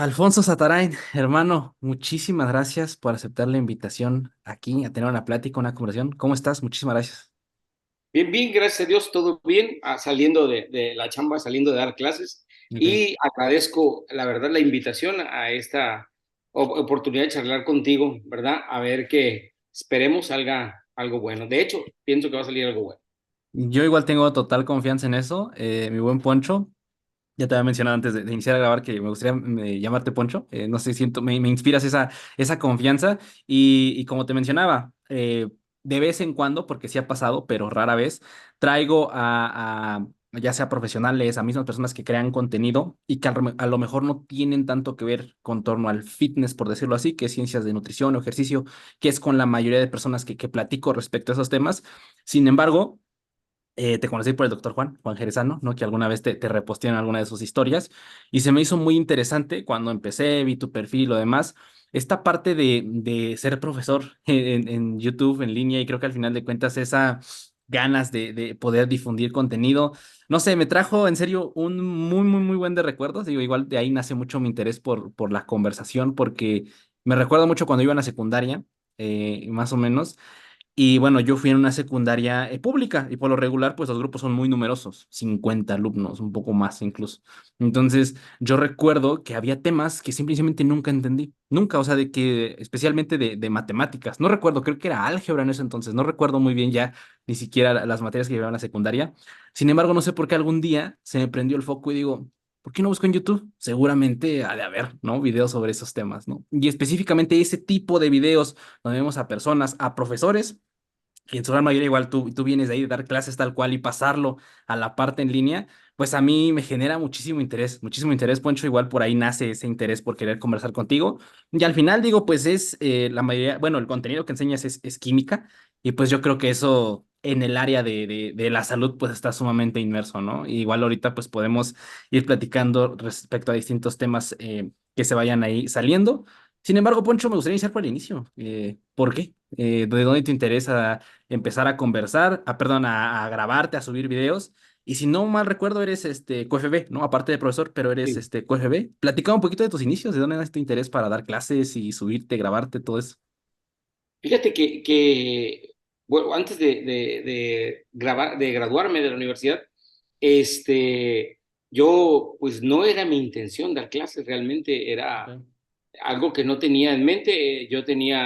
Alfonso Satarain, hermano, muchísimas gracias por aceptar la invitación aquí a tener una plática, una conversación. ¿Cómo estás? Muchísimas gracias. Bien, bien, gracias a Dios, todo bien, saliendo de la chamba, saliendo de dar clases, Ok. y agradezco, la verdad, la invitación a esta oportunidad de charlar contigo, ¿verdad? A ver que esperemos salga algo bueno. De hecho, pienso que va a salir algo bueno. Yo igual tengo total confianza en eso. Mi buen Poncho, ya te había mencionado antes de iniciar a grabar que me gustaría llamarte Poncho. No sé, siento, me inspiras esa confianza. Y como te mencionaba, de vez en cuando, porque sí ha pasado, pero rara vez, traigo ya sea profesionales, a mismas personas que crean contenido y que a lo mejor no tienen tanto que ver con torno al fitness, por decirlo así, que es ciencias de nutrición o ejercicio, que es con la mayoría de personas que platico respecto a esos temas. Sin embargo, te conocí por el doctor Juan Jerezano, ¿no? Que alguna vez te reposteé en alguna de sus historias y se me hizo muy interesante cuando empecé, vi tu perfil y lo demás, esta parte de ser profesor en YouTube, en línea, y creo que al final de cuentas esa ganas de poder difundir contenido, no sé, me trajo en serio un muy, muy, muy buen de recuerdos. Digo, igual de ahí nace mucho mi interés por la conversación, porque me recuerdo mucho cuando iba a la secundaria, más o menos. Y bueno, yo fui en una secundaria pública y por lo regular, pues los grupos son muy numerosos, 50 alumnos, un poco más incluso. Entonces, yo recuerdo que había temas que simplemente nunca entendí, nunca, o sea, de que, especialmente de matemáticas, no recuerdo, creo que era álgebra en ese entonces, no recuerdo muy bien ya ni siquiera las materias que llevaba en la secundaria. Sin embargo, no sé por qué algún día se me prendió el foco y digo, ¿por qué no busco en YouTube? Seguramente ha de haber, ¿no? Videos sobre esos temas, ¿no? Y específicamente ese tipo de videos donde vemos a personas, a profesores y en su gran mayoría igual tú vienes de ahí de dar clases tal cual y pasarlo a la parte en línea, pues a mí me genera muchísimo interés, Poncho, igual por ahí nace ese interés por querer conversar contigo. Y al final digo, pues es la mayoría, bueno, el contenido que enseñas es química y pues yo creo que eso en el área de la salud pues está sumamente inmerso, ¿no? Y igual ahorita pues podemos ir platicando respecto a distintos temas que se vayan ahí saliendo. Sin embargo, Poncho, me gustaría iniciar por el inicio. ¿Por qué? ¿De dónde te interesa empezar a conversar, perdón, a grabarte, a subir videos? Y si no mal recuerdo, eres QFB, ¿no? Aparte de profesor, pero eres Sí. QFB. Platicaba un poquito de tus inicios, de dónde nace tu interés para dar clases y subirte, grabarte, todo eso. Fíjate bueno, antes de graduarme de la universidad, este, yo, pues no era mi intención dar clases, realmente era Okay. algo que no tenía en mente.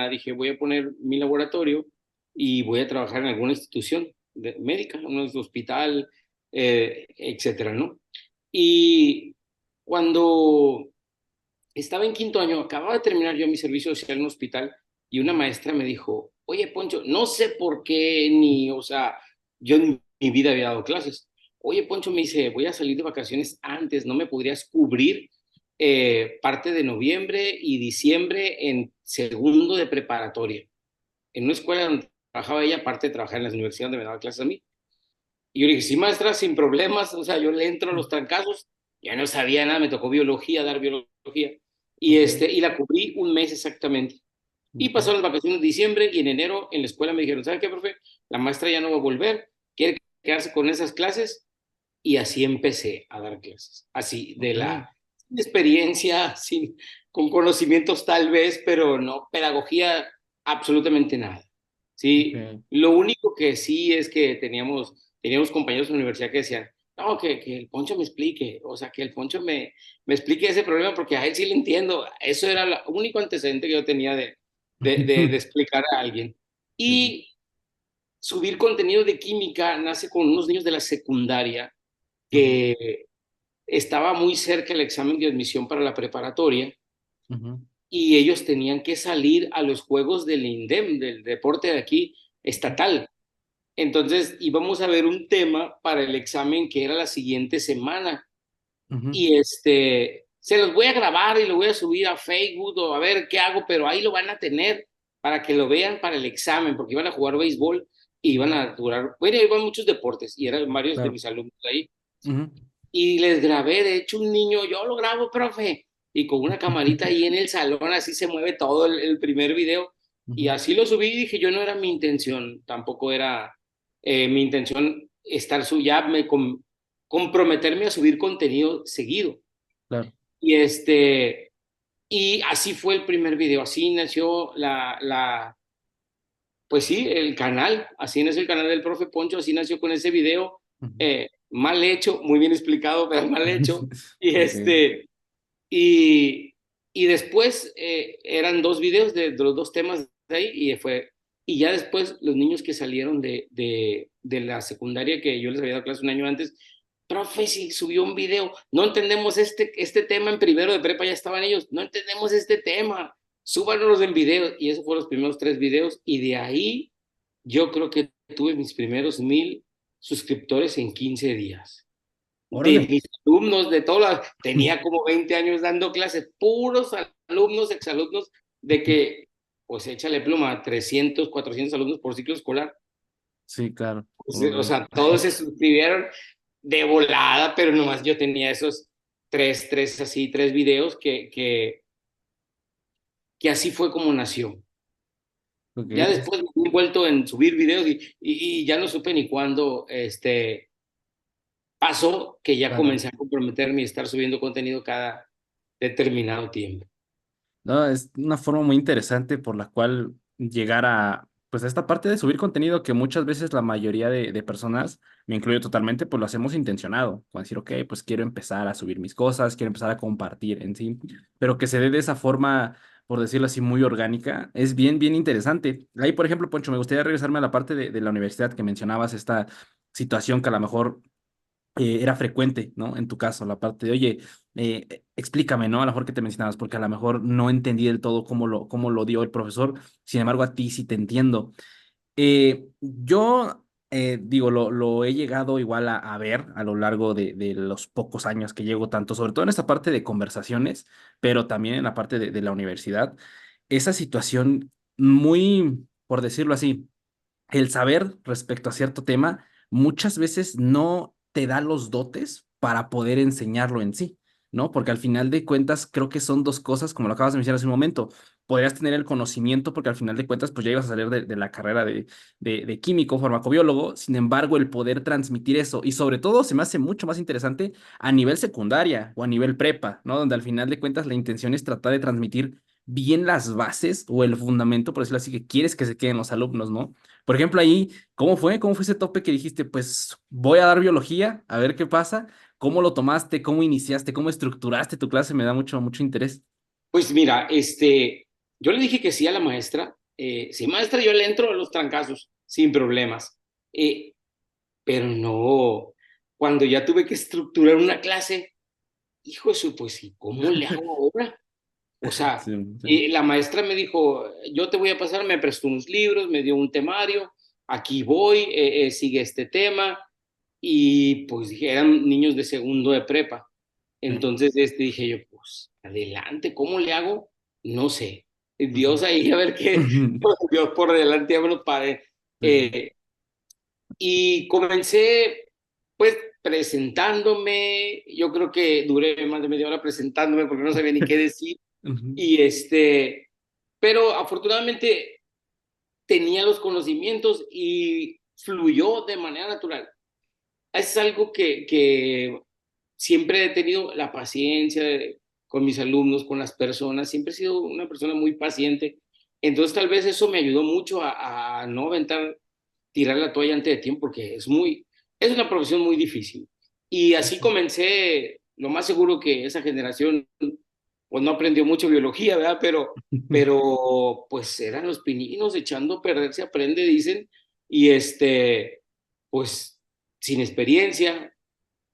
Dije, voy a poner mi laboratorio y voy a trabajar en alguna institución médica, un hospital, etcétera, ¿no? Y cuando estaba en quinto año, acababa de terminar yo mi servicio social en un hospital y una maestra me dijo, oye, Poncho, no sé por qué o sea, yo en mi vida había dado clases. Oye, Poncho, me dice, voy a salir de vacaciones antes, ¿no me podrías cubrir parte de noviembre y diciembre en segundo de preparatoria? En una escuela donde trabajaba ella, aparte de trabajar en la universidad donde me daba clases a mí. Y yo le dije, sí, maestra, sin problemas, o sea, yo le entro a los trancazos, ya no sabía nada, me tocó biología, dar biología, Ok, y la cubrí un mes exactamente. Y ok. pasaron las vacaciones de diciembre y en enero en la escuela me dijeron, ¿sabe qué, profe? La maestra ya no va a volver, quiere quedarse con esas clases, y así empecé a dar clases, así de Ok, la experiencia, con conocimientos tal vez, pero no, pedagogía, absolutamente nada. Sí, ok. lo único que sí es que teníamos compañeros en la universidad que decían, no, que el Poncho me explique, o sea, que el Poncho me explique ese problema porque a él sí le entiendo. Eso era el único antecedente que yo tenía de explicar a alguien. Sí. Y subir contenido de química nace con unos niños de la secundaria Ujú, que estaba muy cerca el examen de admisión para la preparatoria ujú, y ellos tenían que salir a los juegos del INDEM, del deporte de aquí, ujú, estatal. Entonces íbamos a ver un tema para el examen que era la siguiente semana. ujú. Y se los voy a grabar y lo voy a subir a Facebook o a ver qué hago, pero ahí lo van a tener para que lo vean para el examen, porque iban a jugar béisbol y iban Ok, a durar, bueno, iban muchos deportes y eran varios de claro. mis alumnos ahí. Ujú. Y les grabé, de hecho, un niño, yo lo grabo, profe, y con una camarita ahí en el salón, así se mueve todo el primer video, y Ujú, así lo subí y dije, yo no era mi intención, tampoco era mi intención estar comprometerme a subir contenido seguido. claro. Y Y así fue el primer video, así nació pues sí, el canal, así nació el canal del profe Poncho, así nació con ese video, Ujú. mal hecho, muy bien explicado, pero mal hecho. Y Ok, y, y después eran dos videos de los dos temas de ahí y ya después los niños que salieron de la secundaria que yo les había dado clase un año antes, profe, si subió un video, no entendemos este tema en primero de prepa, ya estaban ellos, no entendemos este tema, súbanos en video. Y esos fueron los primeros tres videos y de ahí yo creo que tuve mis primeros 1000 suscriptores en 15 días de órale. mis alumnos, de todas, tenía como 20 años dando clases, puros alumnos, exalumnos, de que, pues échale pluma, 300 400 alumnos por ciclo escolar. Sí, claro. Pues, o sea, todos se suscribieron de volada, pero nomás yo tenía esos tres videos que así fue como nació. Ok, Ya después me he vuelto en subir videos y ya no supe ni cuándo pasó que ya claro. comencé a comprometerme y estar subiendo contenido cada determinado tiempo. No, es una forma muy interesante por la cual llegar a, pues a esta parte de subir contenido que muchas veces la mayoría de personas, me incluyo totalmente, pues lo hacemos intencionado, con decir, ok, pues quiero empezar a subir mis cosas, quiero empezar a compartir en sí, pero que se dé de esa forma, por decirlo así, muy orgánica, es bien, bien interesante. Ahí, por ejemplo, Poncho, me gustaría regresarme a la parte de la universidad que mencionabas, esta situación que a lo mejor era frecuente, ¿no? En tu caso, la parte de, oye, explícame, ¿no? A lo mejor que te mencionabas, porque a lo mejor no entendí del todo cómo lo dio el profesor, sin embargo, a ti sí te entiendo. Yo, digo, lo he llegado igual a ver a lo largo de los pocos años que llevo, tanto sobre todo en esta parte de conversaciones, pero también en la parte de la universidad, esa situación muy, por decirlo así, el saber respecto a cierto tema muchas veces no te da los dotes para poder enseñarlo en sí, ¿no? Porque al final de cuentas creo que son dos cosas, como lo acabas de mencionar hace un momento. Podrías tener el conocimiento porque al final de cuentas pues ya ibas a salir de la carrera de químico, farmacobiólogo, sin embargo el poder transmitir eso y sobre todo se me hace mucho más interesante a nivel secundaria o a nivel prepa, ¿no? Donde al final de cuentas la intención es tratar de transmitir bien las bases o el fundamento, por decirlo así, que quieres que se queden los alumnos, ¿no? Por ejemplo, ahí, ¿cómo fue? ¿Cómo fue ese tope que dijiste, pues voy a dar biología, a ver qué pasa? ¿Cómo lo tomaste? ¿Cómo iniciaste? ¿Cómo estructuraste tu clase? Me da mucho, mucho interés. Pues mira, yo le dije que sí a la maestra. Sí, maestra, yo le entro a los trancazos sin problemas. Eh, pero no, cuando ya tuve que estructurar una clase, hijo de su, pues, ¿y cómo le hago ahora? O sea, Sí, sí. la maestra me dijo, yo te voy a pasar, me prestó unos libros, me dio un temario, aquí voy, sigue este tema, y pues dije, eran niños de segundo de prepa. Sí. Entonces dije yo, pues adelante, ¿cómo le hago? No sé. Ujú. Dios ahí, a ver qué, Dios por delante, vámonos para... Sí, sí. y comencé, pues, presentándome. Yo creo que duré más de media hora presentándome porque no sabía ni qué decir. Ujú. Y pero afortunadamente tenía los conocimientos y fluyó de manera natural. Es algo que siempre he tenido la paciencia con mis alumnos, con las personas, siempre he sido una persona muy paciente. Entonces tal vez eso me ayudó mucho a no aventar, tirar la toalla antes de tiempo, porque es una profesión muy difícil. Y así comencé, lo más seguro que esa generación pues no aprendió mucho biología, ¿verdad? Pero pues eran los pininos, echando a perder se aprende, dicen, y pues sin experiencia,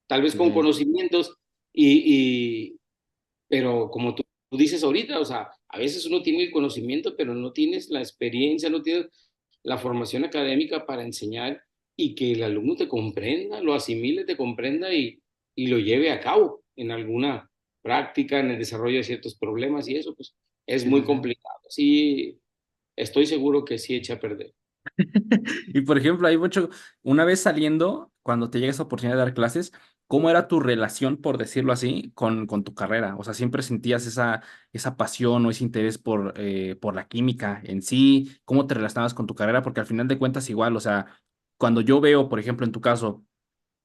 tal vez con Sí. conocimientos, y, pero como tú dices ahorita, o sea, a veces uno tiene el conocimiento, pero no tienes la experiencia, no tienes la formación académica para enseñar y que el alumno te comprenda, lo asimile, te comprenda y lo lleve a cabo en alguna práctica, en el desarrollo de ciertos problemas y eso, pues es Sí, muy sí, sí. complicado. Sí, estoy seguro que sí echa a perder. Y por ejemplo, hay mucho, una vez saliendo, cuando te llega esa oportunidad de dar clases, ¿cómo era tu relación, por decirlo así, con tu carrera? O sea, ¿siempre sentías esa pasión o ese interés por la química en sí? ¿Cómo te relacionabas con tu carrera? Porque al final de cuentas, igual, o sea, cuando yo veo, por ejemplo, en tu caso,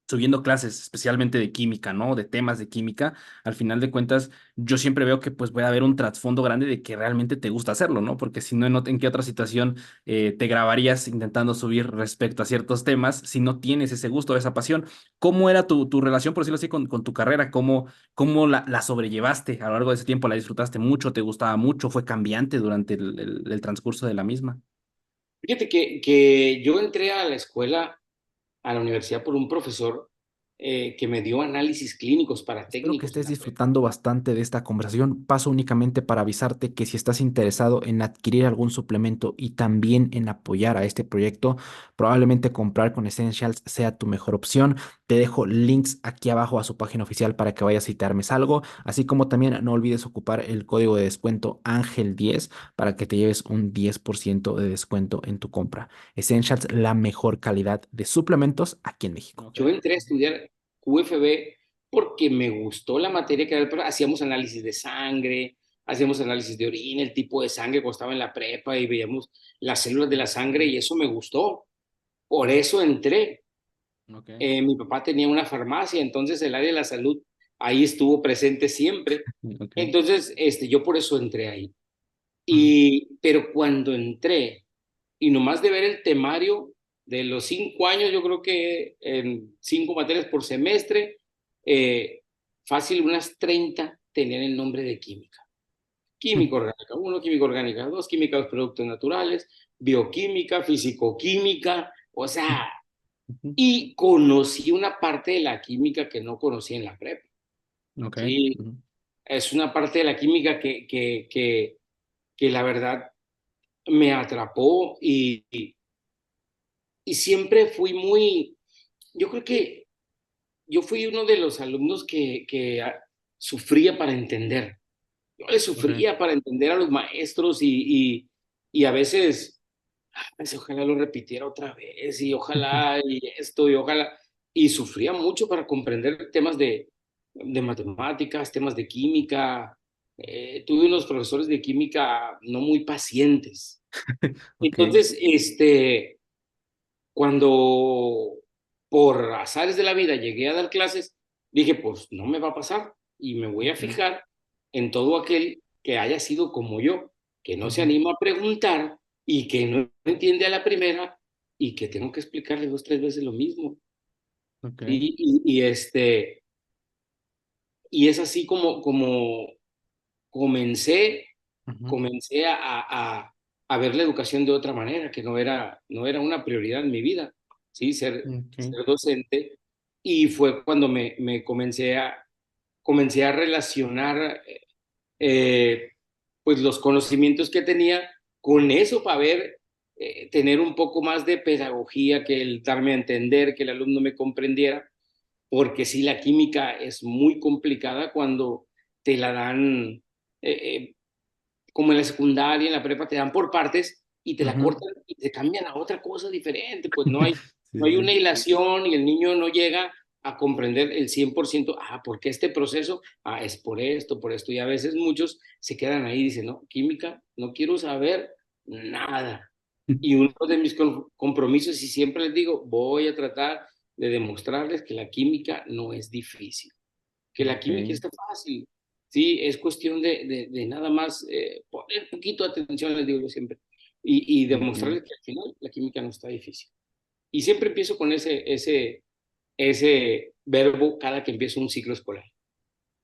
subiendo clases, especialmente de química, ¿no? De temas de química, al final de cuentas, yo siempre veo que pues puede haber un trasfondo grande de que realmente te gusta hacerlo, ¿no? Porque si no, ¿en qué otra situación te grabarías intentando subir respecto a ciertos temas si no tienes ese gusto, esa pasión? ¿Cómo era tu relación, por decirlo así, con tu carrera? ¿Cómo la sobrellevaste a lo largo de ese tiempo? ¿La disfrutaste mucho? ¿Te gustaba mucho? ¿Fue cambiante durante el transcurso de la misma? Fíjate que yo entré a la escuela, a la universidad, por un profesor que me dio análisis clínicos para Espero que técnicos en estés la prepa. disfrutando bastante de esta conversación. Paso únicamente para avisarte que si estás interesado en adquirir algún suplemento y también en apoyar a este proyecto, probablemente comprar con Essentials sea tu mejor opción. Te dejo links aquí abajo a su página oficial para que vayas y te armes algo, así como también no olvides ocupar el código de descuento Ángel10 para que te lleves un 10% de descuento en tu compra. Essentials, la mejor calidad de suplementos aquí en México. Yo entré a estudiar QFB porque me gustó la materia que era hacíamos análisis de sangre, hacíamos análisis de orina, el tipo de sangre cuando estaba en la prepa y veíamos las células de la sangre y eso me gustó. Por eso entré. Ok, Mi papá tenía una farmacia, entonces el área de la salud ahí estuvo presente siempre. ok. Entonces, yo por eso entré ahí. Ujú. Pero cuando entré, y nomás de ver el temario de los 5 años, yo creo que en 5 materias por semestre, eh, fácil unas 30 tenían el nombre de química. Química orgánica uno, química orgánica 2, química de los productos naturales, bioquímica, fisicoquímica, o sea, Ujú. y conocí una parte de la química que no conocí en la prepa. Ok. Sí, Ujú. es una parte de la química que la verdad me atrapó y siempre fui muy, yo creo que yo fui uno de los alumnos que sufría para entender. Yo le Ok. sufría para entender a los maestros y a veces ojalá lo repitiera otra vez y ojalá y esto y ojalá, y sufría mucho para comprender temas de matemáticas, temas de química. Tuve unos profesores de química no muy pacientes. Ok. Entonces, cuando por azares de la vida llegué a dar clases, dije, pues no me va a pasar y me voy a Ok. fijar en todo aquel que haya sido como yo, que no se Ujú. anima a preguntar y que no entiende a la primera y que tengo que explicarle 2, 3 veces lo mismo. Ok. ¿Sí? Y es así como comencé, Ujú. comencé a ver la educación de otra manera, que no era una prioridad en mi vida, ¿sí? Ser Ok. docente. Y fue cuando me comencé a relacionar eh, pues los conocimientos que tenía con eso para tener un poco más de pedagogía, que el darme a entender, que el alumno me comprendiera, porque sí, la química es muy complicada cuando te la dan eh, como en la secundaria, en la prepa, te dan por partes y te la Ujú. cortan y te cambian a otra cosa diferente. Pues Sí, no hay una sí. hilación y el niño no llega a comprender el 100%. ¿Por qué este proceso? Es por esto. Y a veces muchos se quedan ahí y dicen, no, química, no quiero saber nada. Y uno de mis compromisos, y siempre les digo, voy a tratar de demostrarles que la química no es difícil, que la Ok. química está fácil. Sí, es cuestión de nada más poner poquito de atención, les digo yo siempre, y Ok. demostrarles que al final la química no está difícil. Y siempre empiezo con ese verbo cada que empiezo un ciclo escolar.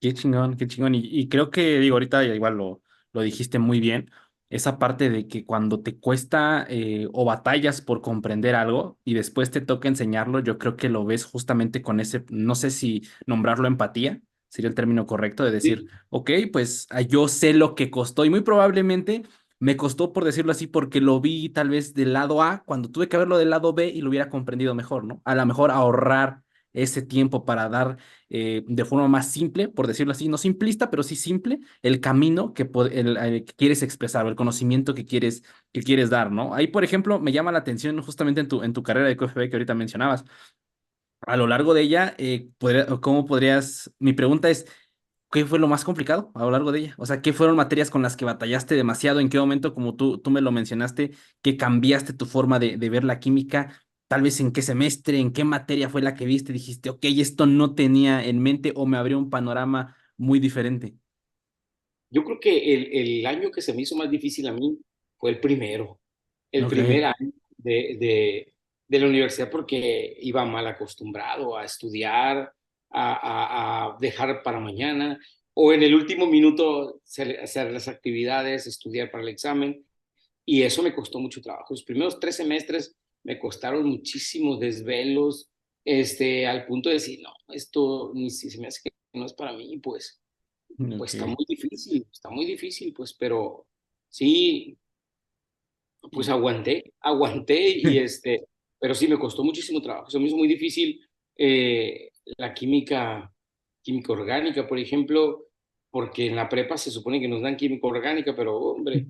Qué chingón, qué chingón. Y creo que, digo, ahorita ya igual lo dijiste muy bien, esa parte de que cuando te cuesta o batallas por comprender algo y después te toca enseñarlo, yo creo que lo ves justamente con ese, no sé si nombrarlo empatía, sería el término correcto de decir, Sí, ok, pues yo sé lo que costó y muy probablemente me costó, por decirlo así, porque lo vi tal vez del lado A, cuando tuve que verlo del lado B y lo hubiera comprendido mejor, ¿no? A lo mejor ahorrar ese tiempo para dar de forma más simple, por decirlo así, no simplista, pero sí simple, el camino que quieres expresar o el conocimiento que quieres dar, ¿no? Ahí, por ejemplo, me llama la atención justamente en tu carrera de QFB que ahorita mencionabas. A lo largo de ella, ¿cómo podrías? Mi pregunta es, ¿qué fue lo más complicado a lo largo de ella? O sea, ¿qué fueron materias con las que batallaste demasiado? ¿En qué momento, como tú me lo mencionaste, que cambiaste tu forma de ver la química tal vez en qué semestre, en qué materia fue la que viste, dijiste, ok, esto no tenía en mente o me abrió un panorama muy diferente. Yo creo que el año que se me hizo más difícil a mí fue el Ok. primer año de la universidad porque iba mal acostumbrado a estudiar, a dejar para mañana, o en el último minuto hacer las actividades, estudiar para el examen, y eso me costó mucho trabajo. Los primeros 3 semestres me costaron muchísimos desvelos, al punto de decir, no, esto ni si se me hace que no es para mí, pues Ok. está muy difícil, pues, pero sí, pues Y- aguanté pero sí me costó muchísimo trabajo. Se me hizo muy difícil la química orgánica, por ejemplo, porque en la prepa se supone que nos dan química orgánica, pero hombre,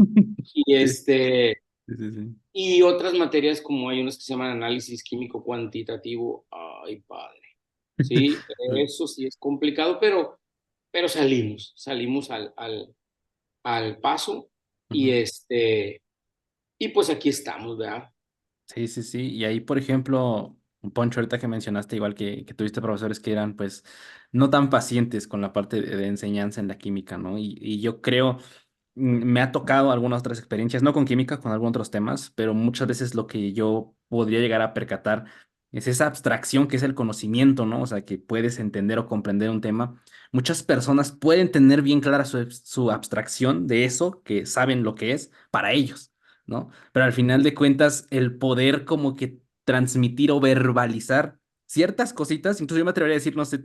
y Sí, sí, sí, sí. y otras materias como hay unas que se llaman análisis químico cuantitativo, ay padre, sí, eso sí es complicado, pero salimos al paso y Ujú. y pues aquí estamos, ¿verdad? Sí, sí, sí. Y ahí, por ejemplo, Poncho, ahorita que mencionaste, igual que tuviste profesores que eran, pues, no tan pacientes con la parte de enseñanza en la química, ¿no? Y yo creo, me ha tocado algunas otras experiencias, no con química, con algunos otros temas, pero muchas veces lo que yo podría llegar a percatar es esa abstracción que es el conocimiento, ¿no? O sea, que puedes entender o comprender un tema. Muchas personas pueden tener bien clara su abstracción de eso, que saben lo que es, para ellos, ¿no? Pero al final de cuentas, el poder como que transmitir o verbalizar ciertas cositas, incluso yo me atrevería a decir, no sé,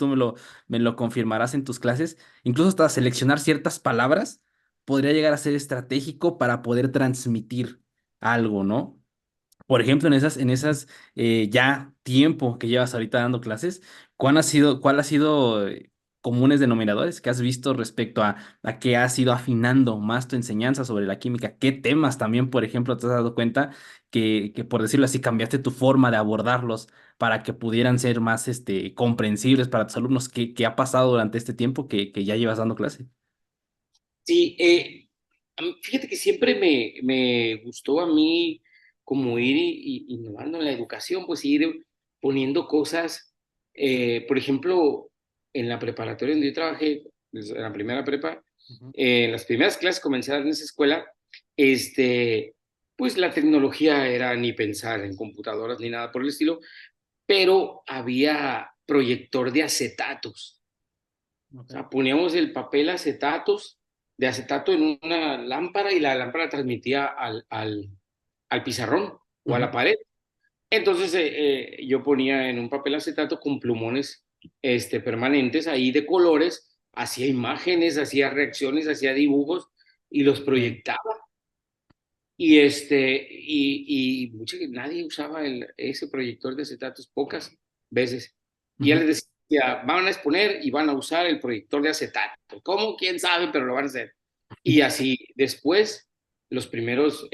me lo confirmarás en tus clases, incluso hasta seleccionar ciertas palabras podría llegar a ser estratégico para poder transmitir algo, ¿no? Por ejemplo, en esas ya tiempo que llevas ahorita dando clases, cuál ha sido comunes denominadores que has visto respecto a que has ido afinando más tu enseñanza sobre la química? ¿Qué temas también, por ejemplo, te has dado cuenta que por decirlo así, cambiaste tu forma de abordarlos para que pudieran ser más comprensibles para tus alumnos? ¿Qué ha pasado durante este tiempo que ya llevas dando clase? Sí, fíjate que siempre me gustó a mí como ir innovando en la educación, pues ir poniendo cosas, por ejemplo, en la preparatoria donde yo trabajé, en la primera prepa, Ujú. en las primeras clases comenzadas en esa escuela, pues la tecnología era ni pensar en computadoras ni nada por el estilo, pero había proyector de acetatos. Ok. O sea, poníamos el papel de acetato en una lámpara y la lámpara transmitía al pizarrón o a Ujú. la pared. Entonces yo ponía en un papel acetato con plumones permanentes ahí de colores, hacía imágenes, hacía reacciones, hacía dibujos y los Ok. proyectaba. Nadie usaba ese proyector de acetatos, pocas veces. Y ya Ujú. les decía, van a exponer y van a usar el proyector de acetato. ¿Cómo? ¿Quién sabe? Pero lo van a hacer. Y así, después, los primeros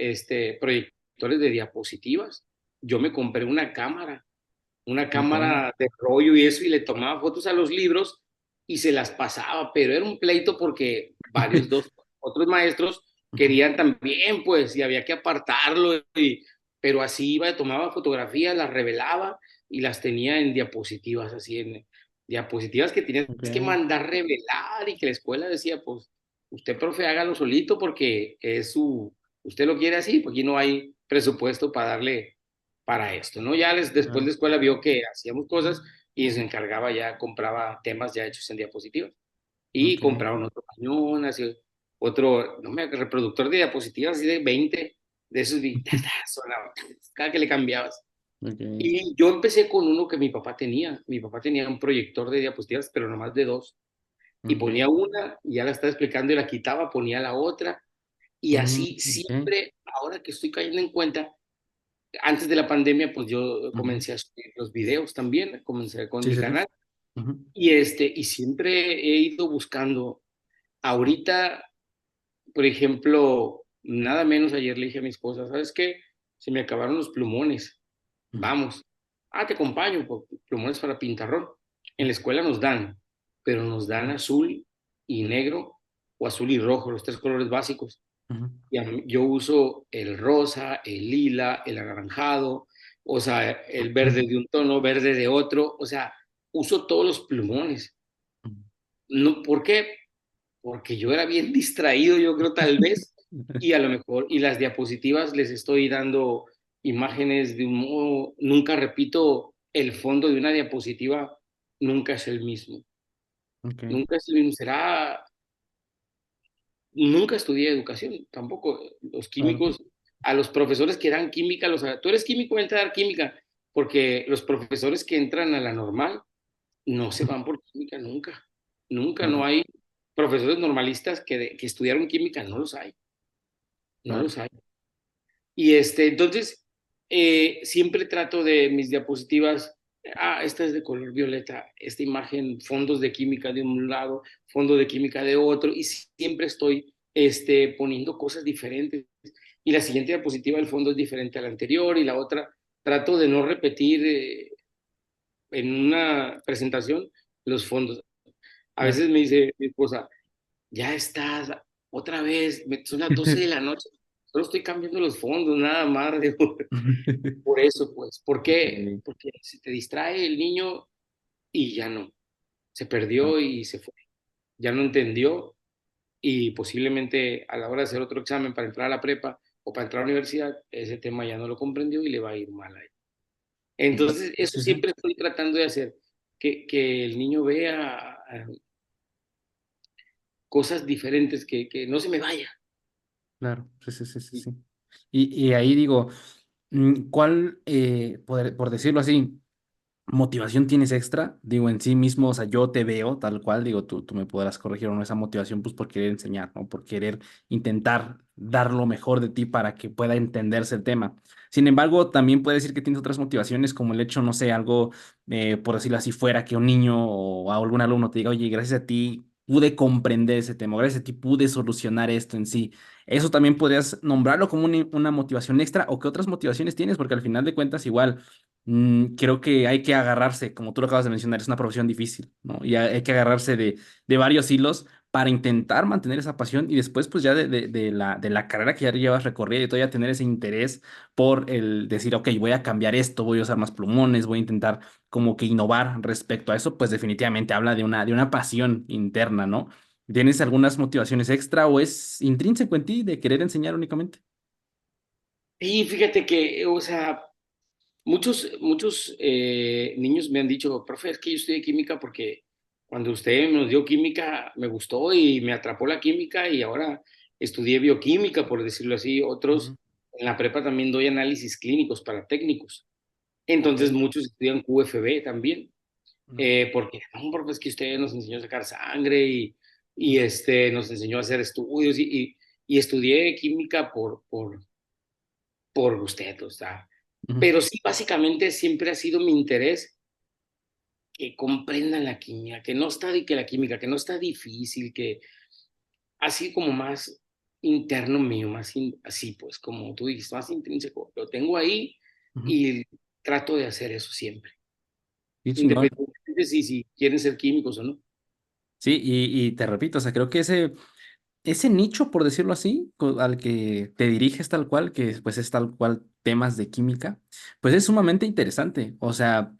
proyectores de diapositivas, yo me compré una Ok. cámara de rollo y eso, y le tomaba fotos a los libros y se las pasaba, pero era un pleito porque dos otros maestros Ujú. querían también, pues, y había que apartarlo, pero así iba, tomaba fotografías, las revelaba y las tenía en diapositivas, así en diapositivas que tenías Ok. que mandar revelar y que la escuela decía, pues, usted, profe, hágalo solito porque usted lo quiere así, porque aquí no hay presupuesto para darle para esto, ¿no? Después Ah, la escuela vio que hacíamos cosas y se encargaba ya, compraba temas ya hechos en diapositivas. Y ok. compraron otro cañón, así, otro, no me reproductor de diapositivas, así de 20 de esos, sonaba cada que le cambiabas. Ok. Y yo empecé con uno que mi papá tenía. Mi papá tenía un proyector de diapositivas, pero nomás de dos. Y Ok. ponía una, y ya la estaba explicando y la quitaba, ponía la otra. Y así Ok. siempre, ahora que estoy cayendo en cuenta, antes de la pandemia, pues yo Ujú. comencé a subir los videos también, comencé con Sí, mi sí, sí. canal Ujú. y siempre he ido buscando. Ahorita, por ejemplo, nada menos ayer le dije a mi esposa, ¿sabes qué? Se me acabaron los plumones, Ujú. vamos. Ah, te acompaño, plumones para pintarrón. En la escuela nos dan, pero nos dan azul y negro o azul y rojo, los tres colores básicos. Ujú. Yo uso el rosa, el lila, el anaranjado, o sea, el verde de un tono, verde de otro, o sea, uso todos los plumones. No, ¿por qué? Porque yo era bien distraído, yo creo tal vez, y a lo mejor, y las diapositivas les estoy dando imágenes de un modo, nunca repito, el fondo de una diapositiva nunca es el mismo, Ok, nunca es el mismo, será, nunca estudié educación, tampoco, los claro. químicos, a los profesores que dan química, tú eres químico, vente a dar química, porque los profesores que entran a la normal no se van por química nunca, nunca, no Claro, hay profesores normalistas que estudiaron química, no los hay, no claro. los hay. Y entonces, siempre trato de mis diapositivas, esta es de color violeta, esta imagen, fondos de química de un lado, fondo de química de otro, y siempre estoy poniendo cosas diferentes. Y la siguiente diapositiva, el fondo es diferente a la anterior, y la otra, trato de no repetir en una presentación los fondos. A Claro. veces me dice mi esposa, ya estás, otra vez, son las 12 de la noche, solo estoy cambiando los fondos, nada más. Digo, por eso, pues, ¿por qué? Ok, Porque se te distrae el niño y ya no, se claro. perdió y se fue, ya no entendió y posiblemente a la hora de hacer otro examen para entrar a la prepa o para entrar a la universidad, ese tema ya no lo comprendió y le va a ir mal ahí. Claro. Entonces, eso Sí, sí, siempre estoy tratando de hacer, que el niño vea cosas diferentes, que no se me vaya. claro. Sí, sí, sí, sí, sí. Y ahí digo, ¿cuál, por decirlo así, motivación tienes extra? Digo, en sí mismo, o sea, yo te veo tal cual, digo, tú me podrás corregir o no esa motivación, pues por querer enseñar, ¿no? Por querer intentar dar lo mejor de ti para que pueda entenderse el tema. Sin embargo, también puede decir que tienes otras motivaciones, como el hecho, no sé, algo, por decirlo así, fuera que un niño o algún alumno te diga, oye, gracias a ti pude comprender ese tema, gracias a ti pude solucionar esto en sí. Eso también podrías nombrarlo como una motivación extra o qué otras motivaciones tienes, porque al final de cuentas igual creo que hay que agarrarse, como tú lo acabas de mencionar, es una profesión difícil, ¿no? Y hay que agarrarse de varios hilos para intentar mantener esa pasión y después, pues ya de la carrera que ya llevas recorrida y todavía tener ese interés por el decir, ok, voy a cambiar esto, voy a usar más plumones, voy a intentar como que innovar respecto a eso, pues definitivamente habla de una pasión interna, ¿no? ¿Tienes algunas motivaciones extra o es intrínseco en ti de querer enseñar únicamente? Y fíjate que, o sea, muchos niños me han dicho, profe, es que yo estudié química porque cuando usted nos dio química me gustó y me atrapó la química y ahora estudié bioquímica, por decirlo así. Ujú, Otros en la prepa también doy análisis clínicos para técnicos. Entonces ok. muchos estudian QFB también, Ujú, porque, no, profe, es que usted nos enseñó a sacar sangre y nos enseñó a hacer estudios y estudié química por usted, o sea. ujú, Pero sí, básicamente siempre ha sido mi interés que comprendan la química, que no está, que la química, que no está difícil, que así como más interno mío, así pues, como tú dices, más intrínseco. Lo tengo ahí ujú. y trato de hacer eso siempre, Qué chingón. independientemente de si quieren ser químicos o no. Sí, y te repito, o sea, creo que ese nicho, por decirlo así, al que te diriges tal cual, que pues es tal cual temas de química, pues es sumamente interesante. O sea,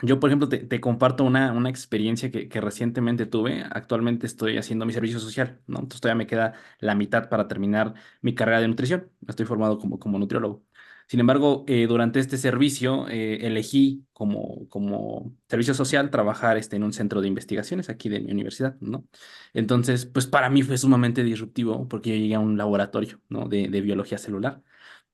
yo, por ejemplo, te comparto una experiencia que recientemente tuve. Actualmente estoy haciendo mi servicio social, ¿no? Entonces todavía me queda la mitad para terminar mi carrera de nutrición. Estoy formado como nutriólogo. Sin embargo, durante este servicio elegí como servicio social trabajar en un centro de investigaciones aquí de mi universidad, ¿no? Entonces, pues para mí fue sumamente disruptivo porque yo llegué a un laboratorio, ¿no? de biología celular.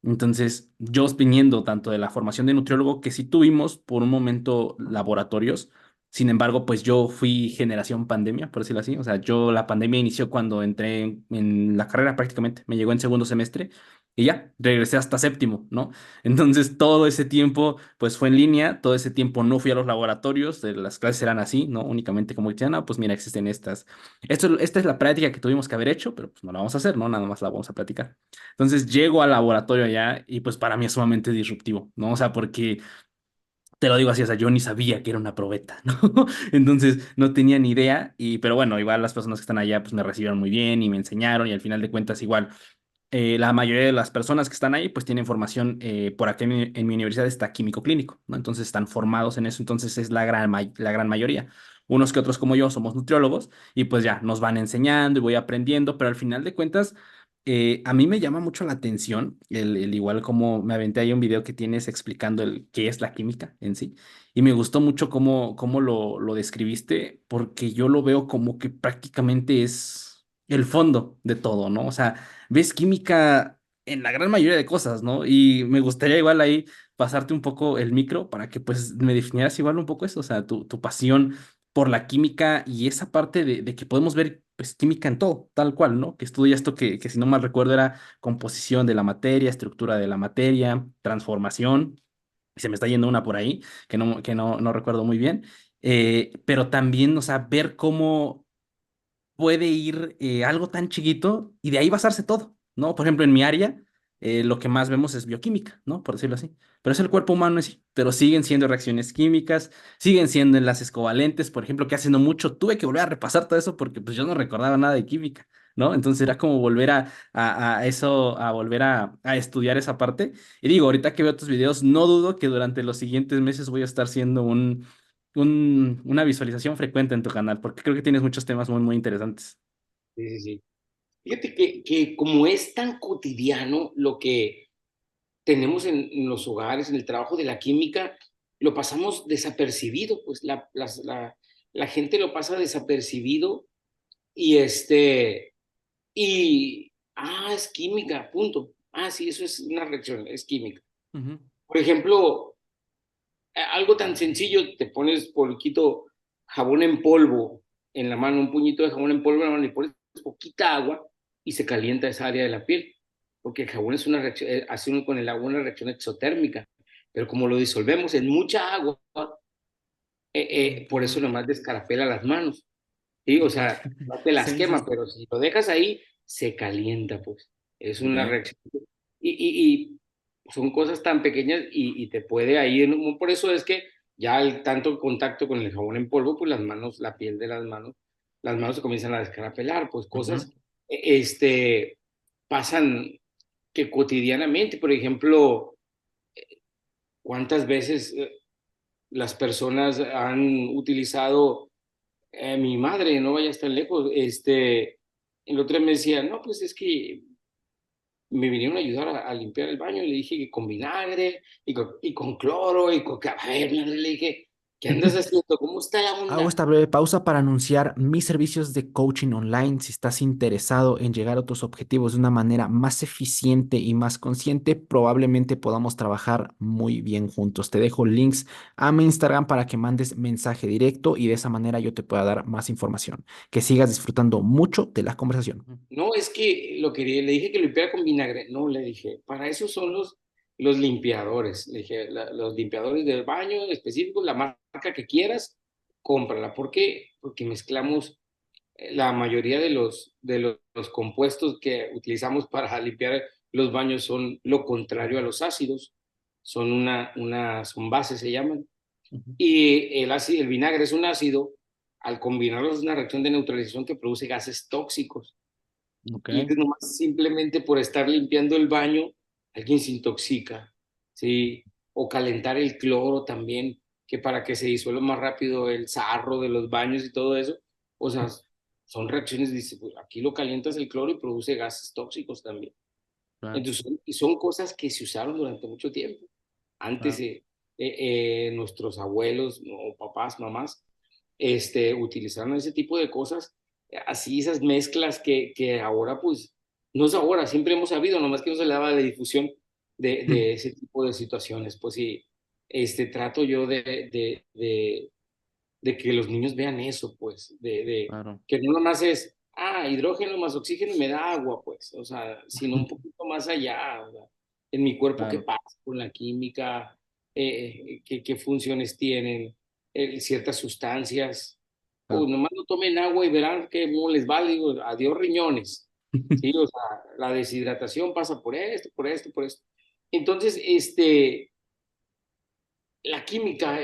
Entonces, yo viniendo tanto de la formación de nutriólogo, que sí tuvimos por un momento laboratorios, sin embargo, pues yo fui generación pandemia, por decirlo así, o sea, yo la pandemia inició cuando entré en la carrera prácticamente, me llegó en segundo semestre y ya, regresé hasta séptimo, ¿no? Entonces, todo ese tiempo, pues fue en línea, todo ese tiempo no fui a los laboratorios, las clases eran así, ¿no? Únicamente como decían, no, pues mira, existen estas. Esta es la práctica que tuvimos que haber hecho, pero pues no la vamos a hacer, ¿no? Nada más la vamos a platicar. Entonces llego al laboratorio allá y pues para mí es sumamente disruptivo, ¿no? O sea, porque te lo digo así, o sea, yo ni sabía que era una probeta, ¿no? Entonces no tenía ni idea pero bueno, igual las personas que están allá pues me recibieron muy bien y me enseñaron y al final de cuentas igual la mayoría de las personas que están ahí, pues tienen formación, por acá en mi universidad está químico clínico, ¿no? Entonces están formados en eso, entonces es la gran mayoría. Unos que otros como yo somos nutriólogos y pues ya nos van enseñando y voy aprendiendo, pero al final de cuentas, a mí me llama mucho la atención el igual como me aventé ahí un video que tienes explicando el qué es la química en sí. Y me gustó mucho cómo lo describiste, porque yo lo veo como que prácticamente es el fondo de todo, ¿no? O sea, ves química en la gran mayoría de cosas, ¿no? Y me gustaría igual ahí pasarte un poco el micro para que pues me definieras igual un poco eso, o sea, tu pasión por la química y esa parte de que podemos ver pues química en todo, tal cual, ¿no? Que estudia esto que si no mal recuerdo era composición de la materia, estructura de la materia, transformación, y se me está yendo una por ahí que no recuerdo muy bien, pero también, o sea, ver cómo puede ir algo tan chiquito y de ahí basarse todo, ¿no? Por ejemplo, en mi área, lo que más vemos es bioquímica, ¿no? Por decirlo así. Pero es el cuerpo humano en sí, pero siguen siendo reacciones químicas, siguen siendo enlaces covalentes, por ejemplo, que hace no mucho tuve que volver a repasar todo eso porque pues yo no recordaba nada de química, ¿no? Entonces era como volver a eso, a volver a estudiar esa parte. Y digo, ahorita que veo tus videos, no dudo que durante los siguientes meses voy a estar siendo una visualización frecuente en tu canal, porque creo que tienes muchos temas muy, muy interesantes. Sí, sí, sí. Fíjate que como es tan cotidiano lo que tenemos en los hogares, en el trabajo de la química, lo pasamos desapercibido, pues la gente lo pasa desapercibido y es química, punto. Ah, sí, eso es una reacción, es química. Ujú, Por ejemplo, algo tan sencillo, te pones poquito jabón en polvo en la mano, un puñito de jabón en polvo en la mano y pones poquita agua y se calienta esa área de la piel, porque el jabón es una reacción, hace uno con el agua una reacción exotérmica, pero como lo disolvemos en mucha agua, por eso ujú, nomás descarapela las manos, ¿sí? O ok. sea, no te las Sí, sí, quema, sí. pero si lo dejas ahí, se calienta, pues. Es una Ok. reacción. Y son cosas tan pequeñas y te puede ahí, por eso es que ya el tanto contacto con el jabón en polvo, pues las manos, la piel de las manos se comienzan a descarapelar, pues Ujú, cosas, pasan que cotidianamente, por ejemplo, ¿cuántas veces las personas han utilizado mi madre, no vaya a estar lejos, el otro día me decía, no, pues es que me vinieron a ayudar a limpiar el baño y le dije que con vinagre y con cloro a ver, madre, le dije, ¿qué andas haciendo? ¿Cómo está la Hago onda? esta breve pausa para anunciar mis servicios de coaching online. Si estás interesado en llegar a tus objetivos de una manera más eficiente y más consciente, probablemente podamos trabajar muy bien juntos. Te dejo links a mi Instagram para que mandes mensaje directo y de esa manera yo te pueda dar más información. Que sigas disfrutando mucho de la conversación. Ujú. No, es que lo quería, le dije que limpiara con vinagre. No, le dije, para eso son los limpiadores. Le dije, los limpiadores del baño específicos, la marca que quieras, cómprala. ¿Por qué? Porque mezclamos la mayoría de los compuestos que utilizamos para limpiar los baños son lo contrario a los ácidos, son bases, se llaman. ujú. Y el vinagre es un ácido, al combinarlos es una reacción de neutralización que produce gases tóxicos. Ok. Y nomás simplemente por estar limpiando el baño, alguien se intoxica, ¿sí? O calentar el cloro también, que para que se disuelva más rápido el sarro de los baños y todo eso. O sea, son reacciones, dice, pues aquí lo calientas el cloro y produce gases tóxicos también. Claro, Entonces, y son cosas que se usaron durante mucho tiempo. Antes, claro. nuestros abuelos o papás, mamás, utilizaron ese tipo de cosas, así esas mezclas que ahora, pues, no es ahora, siempre hemos sabido, nomás que no se le daba la difusión de ese tipo de situaciones. Pues sí, trato yo de que los niños vean eso, pues, de Claro. que no nomás es, hidrógeno más oxígeno y me da agua, pues, o sea, sino un poquito más allá, o sea, en mi cuerpo qué Claro, pasa con la química, qué funciones tienen, ciertas sustancias, pues claro. nomás no tomen agua y verán cómo les va, digo, adiós riñones, sí, o sea, la deshidratación pasa por esto, por esto, por esto. Entonces, la química,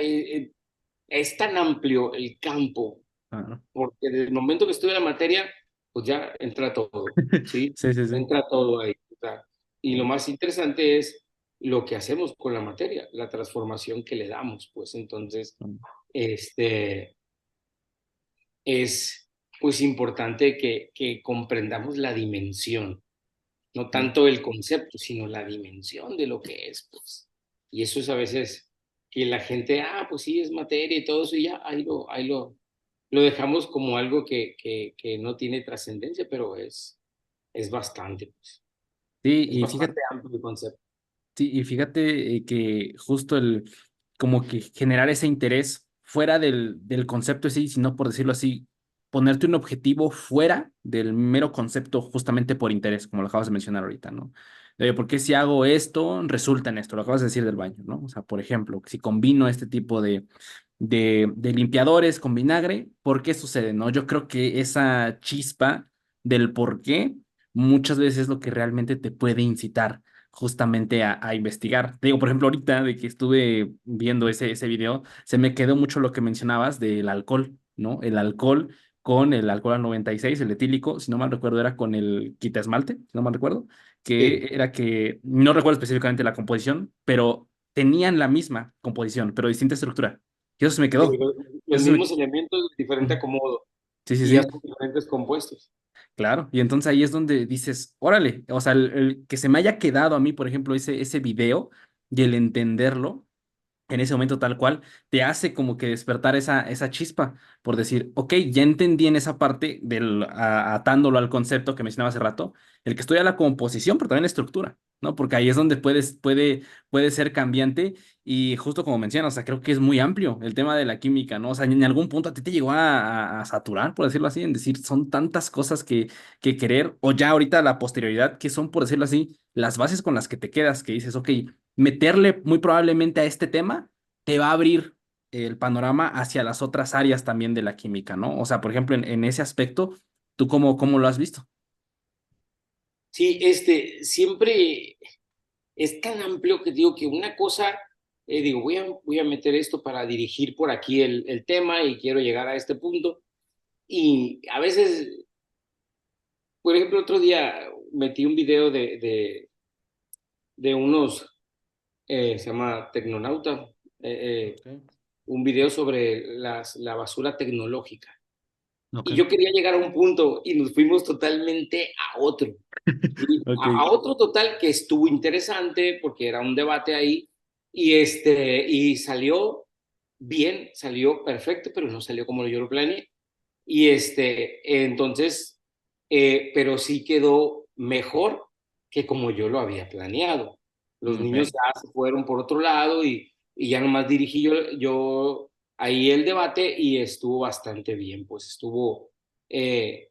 es tan amplio el campo Claro. porque desde el momento que estudia la materia, pues ya entra todo, ¿sí? Sí, sí, sí. Entra todo ahí. O sea, y lo más interesante es lo que hacemos con la materia, la transformación que le damos, pues entonces, este, es pues importante que comprendamos la dimensión, no tanto el concepto, sino la dimensión de lo que es, pues. Y eso es a veces que la gente, pues sí, es materia y todo eso, y ya lo dejamos como algo que no tiene trascendencia, pero es bastante, pues. Sí, Es y bastante fíjate, amplio el concepto. sí, y fíjate que justo como que generar ese interés fuera del concepto sí, sino por decirlo así, ponerte un objetivo fuera del mero concepto justamente por interés, como lo acabas de mencionar ahorita, ¿no? ¿Por qué si hago esto, resulta en esto? Lo acabas de decir del baño, ¿no? O sea, por ejemplo, si combino este tipo de limpiadores con vinagre, ¿por qué sucede? ¿No? Yo creo que esa chispa del por qué muchas veces es lo que realmente te puede incitar justamente a investigar. Te digo, por ejemplo, ahorita de que estuve viendo ese video, se me quedó mucho lo que mencionabas del alcohol, ¿no? El alcohol con el alcohol al 96, el etílico, si no mal recuerdo, era con el quita esmalte, si no mal recuerdo, Sí, que era que, no recuerdo específicamente la composición, pero tenían la misma composición, pero distinta estructura. Y eso se me sí, quedó. los Eso se me... mismos elementos, diferente Ujú. acomodo, Sí, sí, y ya sí. son diferentes compuestos. Claro, y entonces ahí es donde dices, órale, o sea, el que se me haya quedado a mí, por ejemplo, ese video y el entenderlo en ese momento tal cual, te hace como que despertar esa chispa por decir, ok, ya entendí en esa parte atándolo al concepto que mencionaba hace rato, el que estudia la composición, pero también la estructura, ¿no? Porque ahí es donde puede ser cambiante y justo como mencionas, o sea, creo que es muy amplio el tema de la química, ¿no? O sea, en algún punto a ti te llegó a saturar, por decirlo así, en decir, son tantas cosas que querer, o ya ahorita la posterioridad, que son, por decirlo así, las bases con las que te quedas, que dices, ok, meterle muy probablemente a este tema te va a abrir el panorama hacia las otras áreas también de la química, ¿no? O sea, por ejemplo, en ese aspecto, ¿tú cómo lo has visto? Sí, siempre es tan amplio que digo que una cosa, digo, voy a meter esto para dirigir por aquí el tema y quiero llegar a este punto. Y a veces, por ejemplo, otro día metí un video de unos, se llama Tecnonauta, Okay. un video sobre la basura tecnológica. Ok. Y yo quería llegar a un punto y nos fuimos totalmente a otro. Y Ok. a otro total que estuvo interesante porque era un debate ahí y salió bien, salió perfecto, pero no salió como yo lo planeé. Entonces, pero sí quedó mejor que como yo lo había planeado. Los niños Ok. ya se fueron por otro lado y ya nomás dirigí yo ahí el debate y estuvo bastante bien, pues eh,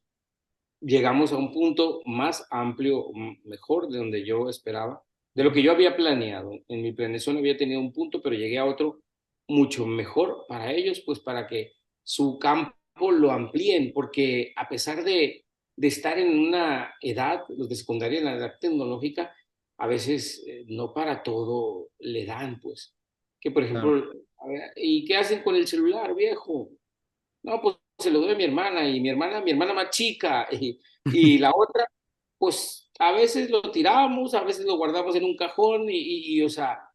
llegamos a un punto más amplio, mejor de donde yo esperaba, de lo que yo había planeado. En mi planeación había tenido un punto, pero llegué a otro mucho mejor para ellos, pues para que su campo lo amplíen, porque a pesar de estar en una edad, los de secundaria, en la edad tecnológica, a veces no para todo le dan, pues. Que por Claro. ejemplo, a ver, ¿y qué hacen con el celular, viejo? No, pues se lo doy a mi hermana y mi hermana más chica y la otra, pues a veces lo tiramos, a veces lo guardamos en un cajón o sea,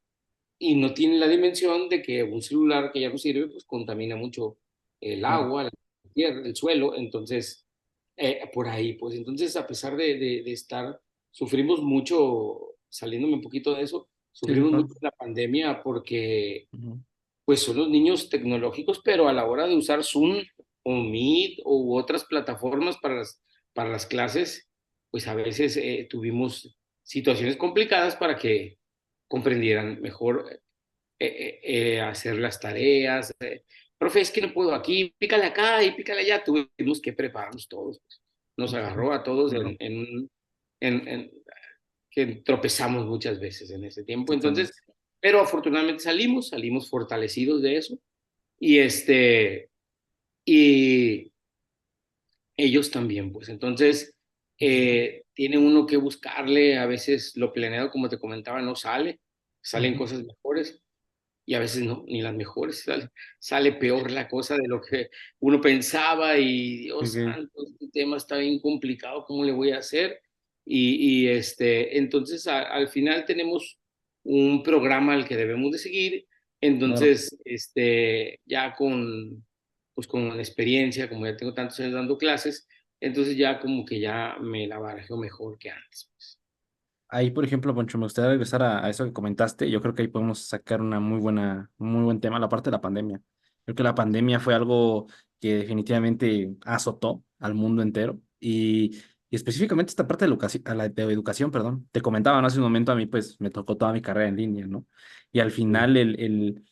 y no tiene la dimensión de que un celular que ya no sirve, pues contamina mucho el Claro. agua, la tierra, el suelo, entonces, por ahí, pues entonces a pesar de estar, sufrimos mucho, saliéndome un poquito de eso, Sí, sí, sufrimos claro. mucho en la pandemia porque Ujú. pues son los niños tecnológicos, pero a la hora de usar Zoom o Meet u otras plataformas para las clases, pues a veces tuvimos situaciones complicadas para que comprendieran mejor hacer las tareas. Profe, es que no puedo aquí, pícale acá y pícale allá. Tuvimos que prepararnos todos. Nos agarró a todos Claro. en que tropezamos muchas veces en ese tiempo. Entonces, Totalmente. pero afortunadamente salimos fortalecidos de eso y y ellos también, pues entonces tiene uno que buscarle, a veces lo planeado, como te comentaba, no sale, salen Ujú. cosas mejores y a veces no, ni las mejores, sale peor la cosa de lo que uno pensaba y Dios Ok. santo, este tema está bien complicado, ¿cómo le voy a hacer? Entonces al final tenemos un programa al que debemos de seguir. Claro. Entonces, ya pues con la experiencia, como ya tengo tantos años dando clases, entonces ya como que ya me la barajeo mejor que antes, pues. Ahí, por ejemplo, Poncho, me gustaría regresar a eso que comentaste. Yo creo que ahí podemos sacar una muy buen tema, la parte de la pandemia. Creo que la pandemia fue algo que definitivamente azotó al mundo entero y específicamente esta parte de educación, de educación, perdón. Te comentaba, ¿no? Hace un momento a mí, pues, me tocó toda mi carrera en línea, ¿no? Y al final el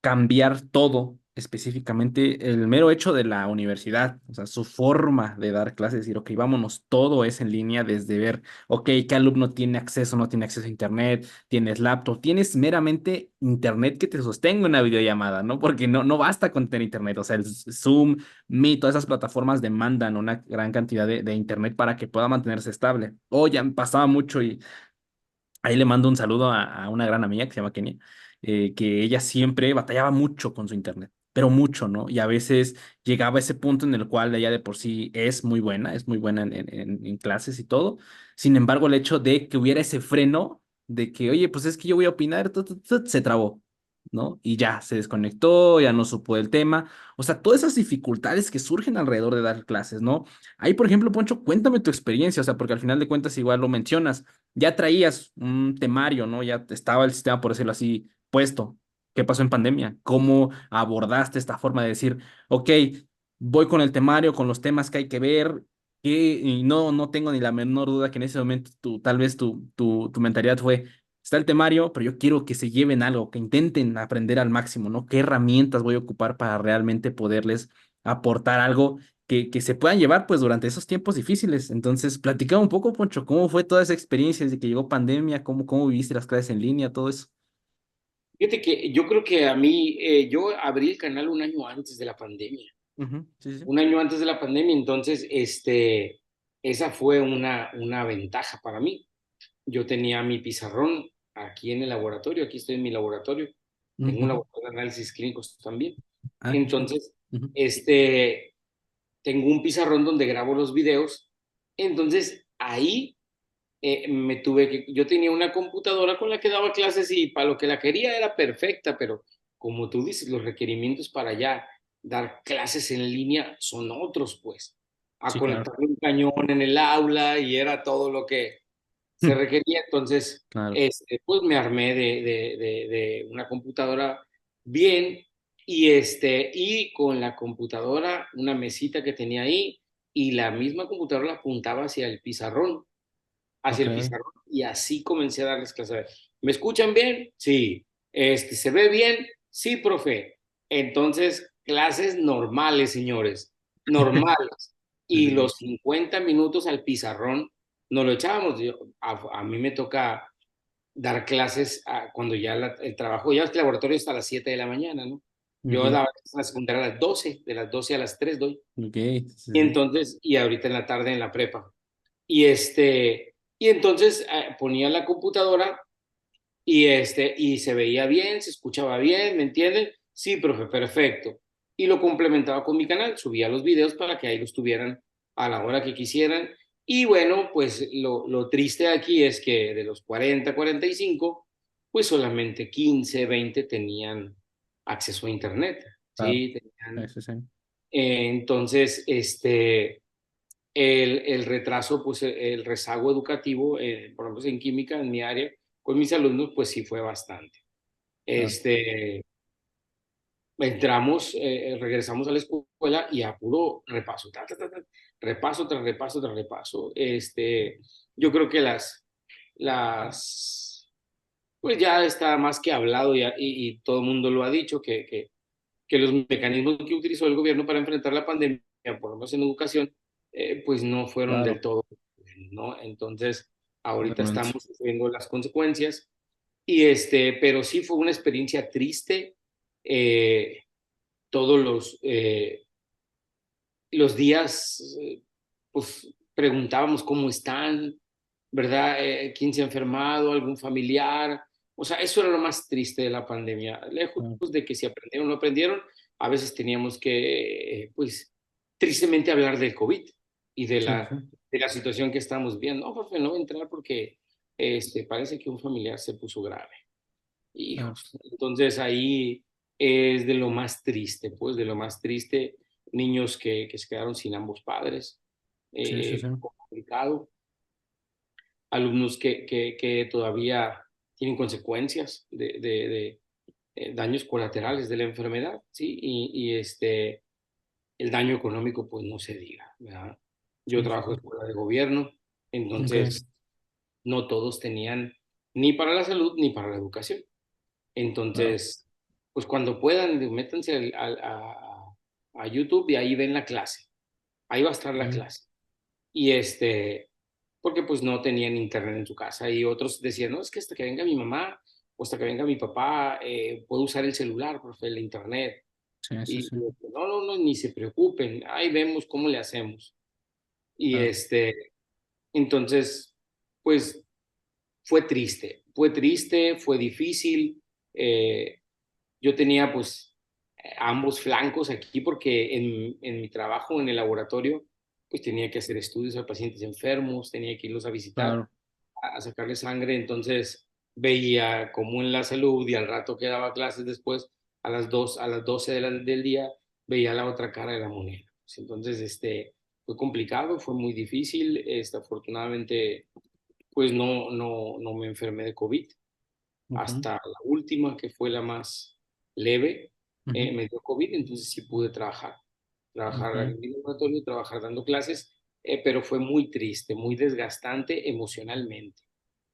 cambiar todo, específicamente el mero hecho de la universidad, o sea, su forma de dar clases, decir, ok, vámonos, todo es en línea, desde ver, ok, qué alumno tiene acceso, no tiene acceso a internet, tienes laptop, tienes meramente internet que te sostenga una videollamada, ¿no? Porque no basta con tener internet, o sea, el Zoom, Meet, todas esas plataformas demandan una gran cantidad de internet para que pueda mantenerse estable. O ya pasaba mucho y ahí le mando un saludo a una gran amiga que se llama Kenia, que ella siempre batallaba mucho con su internet, pero mucho, ¿no? Y a veces llegaba a ese punto en el cual ella de por sí es muy buena en clases y todo. Sin embargo, el hecho de que hubiera ese freno de que, oye, pues es que yo voy a opinar, se trabó, ¿no? Y ya se desconectó, ya no supo del tema. O sea, todas esas dificultades que surgen alrededor de dar clases, ¿no? Ahí, por ejemplo, Poncho, cuéntame tu experiencia, o sea, porque al final de cuentas igual lo mencionas ya traías un temario, ¿no? Ya estaba el sistema, por decirlo así, puesto. ¿Qué pasó en pandemia? ¿Cómo abordaste esta forma de decir, ok, voy con el temario, con los temas que hay que ver, y no tengo ni la menor duda que en ese momento tal vez tu mentalidad fue, está el temario, pero yo quiero que se lleven algo, que intenten aprender al máximo, ¿no? ¿Qué herramientas voy a ocupar para realmente poderles aportar algo que se puedan llevar pues durante esos tiempos difíciles? Entonces, platicaba un poco, Poncho, cómo fue toda esa experiencia desde que llegó pandemia, cómo viviste las clases en línea, todo eso. Fíjate que yo creo que a mí, yo abrí el canal un año antes de la pandemia, Ujú, sí, sí. un año antes de la pandemia, entonces, esa fue una ventaja para mí. Yo tenía mi pizarrón aquí en el laboratorio, aquí estoy en mi laboratorio, tengo un Ujú. laboratorio de análisis clínicos también. Ah, qué chido. Entonces, Ujú. tengo un pizarrón donde grabo los videos, entonces ahí yo tenía una computadora con la que daba clases y para lo que la quería era perfecta, pero como tú dices, los requerimientos para ya dar clases en línea son otros, pues. A Sí, claro. conectar un cañón en el aula y era todo lo que se requería. Entonces, Claro, pues me armé de una computadora bien y con la computadora, una mesita que tenía ahí y la misma computadora la apuntaba hacia ok. el pizarrón y así comencé a darles clases. A ver, ¿me escuchan bien? Sí. ¿Se ve bien? Sí, profe. Entonces, clases normales, señores, normales. Sí, Y sí, sí. los 50 minutos al pizarrón nos lo echábamos. A mí me toca dar clases cuando ya el trabajo, ya este laboratorio está a las 7 de la mañana, ¿no? Yo Ok, daba clases en la secundaria a las 12, de las 12 a las 3 doy. ok, sí, Y sí. entonces, y ahorita en la tarde en la prepa. Y entonces ponía la computadora y se veía bien, se escuchaba bien, ¿me entienden? Sí, profe, perfecto. Y lo complementaba con mi canal, subía los videos para que ahí los tuvieran a la hora que quisieran. Y bueno, pues lo triste aquí es que de los 40, 45, pues solamente 15, 20 tenían acceso a Internet, Claro. ¿sí? Tenían, Sí, sí. entonces, el retraso, pues el rezago educativo, por ejemplo, en química, en mi área, con mis alumnos, pues sí fue bastante. Claro. Este, regresamos a la escuela y a puro repaso, repaso tras repaso tras repaso. Yo creo que pues ya está más que hablado y todo el mundo lo ha dicho, que los mecanismos que utilizó el gobierno para enfrentar la pandemia, por lo menos en educación, pues no fueron del Claro, todo, ¿no? Entonces, ahorita totalmente. estamos sufriendo las consecuencias pero sí fue una experiencia triste. eh, todos los días, pues preguntábamos cómo están, ¿verdad? ¿Quién se ha enfermado? ¿Algún familiar? O sea, eso era lo más triste de la pandemia. Lejos Claro. de que si aprendieron o no aprendieron, a veces teníamos que, pues, tristemente hablar del COVID y de Sí, la sí. de la situación que estamos viendo. No, profe, no voy a entrar porque parece que un familiar se puso grave. Claro. Hijos. Entonces ahí es de lo más triste, pues de lo más triste, niños que se quedaron sin ambos padres, Sí, sí, sí. complicado, alumnos que todavía tienen consecuencias de daños colaterales de la enfermedad, ¿sí? El daño económico, pues no se diga, ¿verdad? Yo Sí, sí, trabajo sí. en escuela de gobierno, Ok. entonces no todos tenían ni para la salud ni para la educación. Claro. Entonces, pues cuando puedan, métanse a YouTube y ahí ven la clase. Ahí va a estar la Sí. clase. Y porque pues no tenían internet en su casa y otros decían, no, es que hasta que venga mi mamá o hasta que venga mi papá, puedo usar el celular, profe, el internet. Sí, sí, Y sí. no, no, no, ni se preocupen, ahí vemos cómo le hacemos. Y Claro. entonces, pues fue triste, fue difícil. Yo tenía pues ambos flancos aquí porque en mi trabajo en el laboratorio pues tenía que hacer estudios a pacientes enfermos, tenía que irlos a visitar, Claro. a sacarle sangre, entonces veía cómo en la salud y al rato que daba clases después, a las 12 del día, veía la otra cara de la moneda. Pues, entonces, fue complicado, fue muy difícil, afortunadamente, pues no me enfermé de COVID Ok. hasta la última, que fue la más leve, Ujú. me dio COVID, entonces sí pude trabajar Ok. en mi laboratorio, trabajar dando clases, pero fue muy triste, muy desgastante emocionalmente.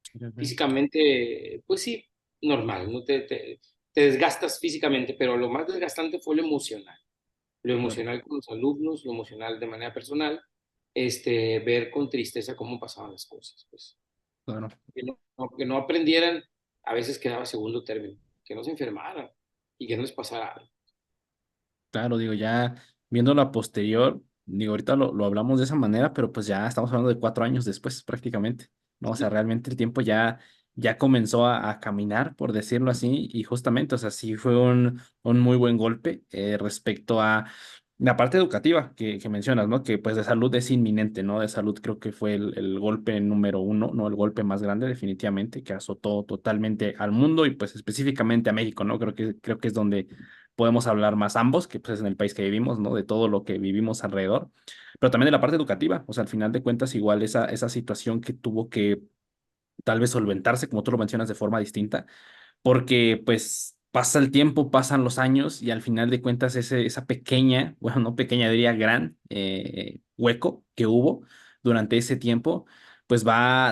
Sí, sí, sí. Físicamente, pues sí, normal, no te desgastas físicamente, pero lo más desgastante fue lo Claro. emocional con los alumnos, lo emocional de manera personal, ver con tristeza cómo pasaban las cosas, pues Claro. que no aprendieran, a veces quedaba segundo término, que no se enfermaran y que no les pasara algo. Claro, digo, ya viendo la posterior, digo, ahorita lo hablamos de esa manera, pero pues ya estamos hablando de 4 años después, prácticamente, ¿no? O sea, Sí, realmente el tiempo ya comenzó a caminar, por decirlo así, y justamente, o sea, sí fue un muy buen golpe respecto a la parte educativa que mencionas, ¿no? Que pues de salud es inminente, ¿no? De salud creo que fue el golpe número uno, ¿no? El golpe más grande, definitivamente, que azotó totalmente al mundo y pues específicamente a México, ¿no? Creo que es donde podemos hablar más ambos, que pues es en el país que vivimos, ¿no? De todo lo que vivimos alrededor, pero también de la parte educativa, o sea, al final de cuentas, igual esa situación que tuvo que tal vez solventarse, como tú lo mencionas, de forma distinta, porque pues pasa el tiempo, pasan los años y al final de cuentas esa pequeña, bueno, no pequeña, diría gran hueco que hubo durante ese tiempo, pues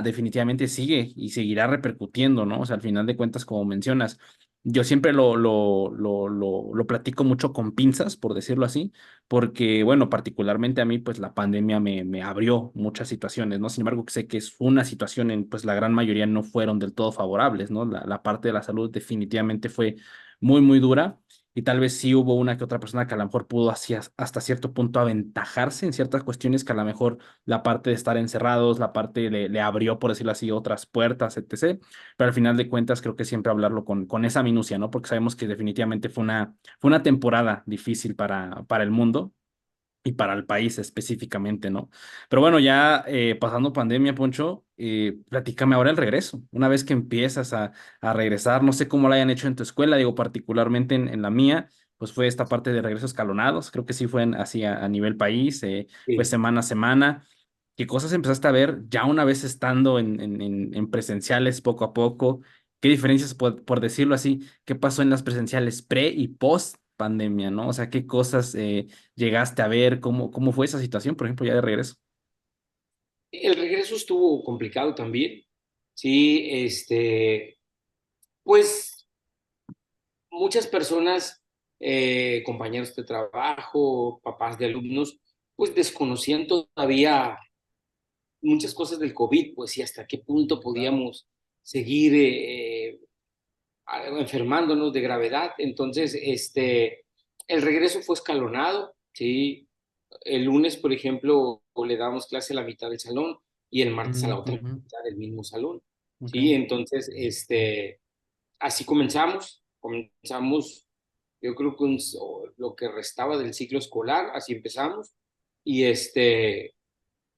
definitivamente sigue y seguirá repercutiendo, ¿no? O sea, al final de cuentas, como mencionas, yo siempre lo platico mucho con pinzas, por decirlo así, porque, bueno, particularmente a mí, pues la pandemia me abrió muchas situaciones, ¿no? Sin embargo, sé que es una situación pues la gran mayoría no fueron del todo favorables, ¿no? La parte de la salud definitivamente fue muy, muy dura y tal vez sí hubo una que otra persona que a lo mejor pudo hasta cierto punto aventajarse en ciertas cuestiones que a lo mejor la parte de estar encerrados, la parte le abrió, por decirlo así, otras puertas, etc. Pero al final de cuentas creo que siempre hablarlo con esa minucia, ¿no? Porque sabemos que definitivamente fue una temporada difícil para el mundo y para el país específicamente, ¿no? Pero bueno, ya pasando pandemia, Poncho, platícame ahora el regreso. Una vez que empiezas a regresar, no sé cómo lo hayan hecho en tu escuela, digo, particularmente en la mía, pues fue esta parte de regresos escalonados, creo que sí fue así a nivel país, fue sí. semana a semana. ¿Qué cosas empezaste a ver ya una vez estando en presenciales poco a poco? ¿Qué diferencias, por decirlo así, qué pasó en las presenciales pre y post pandemia, ¿no? O sea, qué cosas llegaste a ver, cómo fue esa situación, por ejemplo, ya de regreso. El regreso estuvo complicado también. Sí, pues muchas personas, compañeros de trabajo, papás de alumnos, pues desconocían todavía muchas cosas del COVID, pues y hasta qué punto podíamos seguir enfermándonos de gravedad. Entonces, el regreso fue escalonado, ¿sí? El lunes, por ejemplo, le dábamos clase a la mitad del salón y el martes a la otra Ujú. mitad del mismo salón, Ok. ¿sí? Entonces, así comenzamos, yo creo que lo que restaba del ciclo escolar, así empezamos, y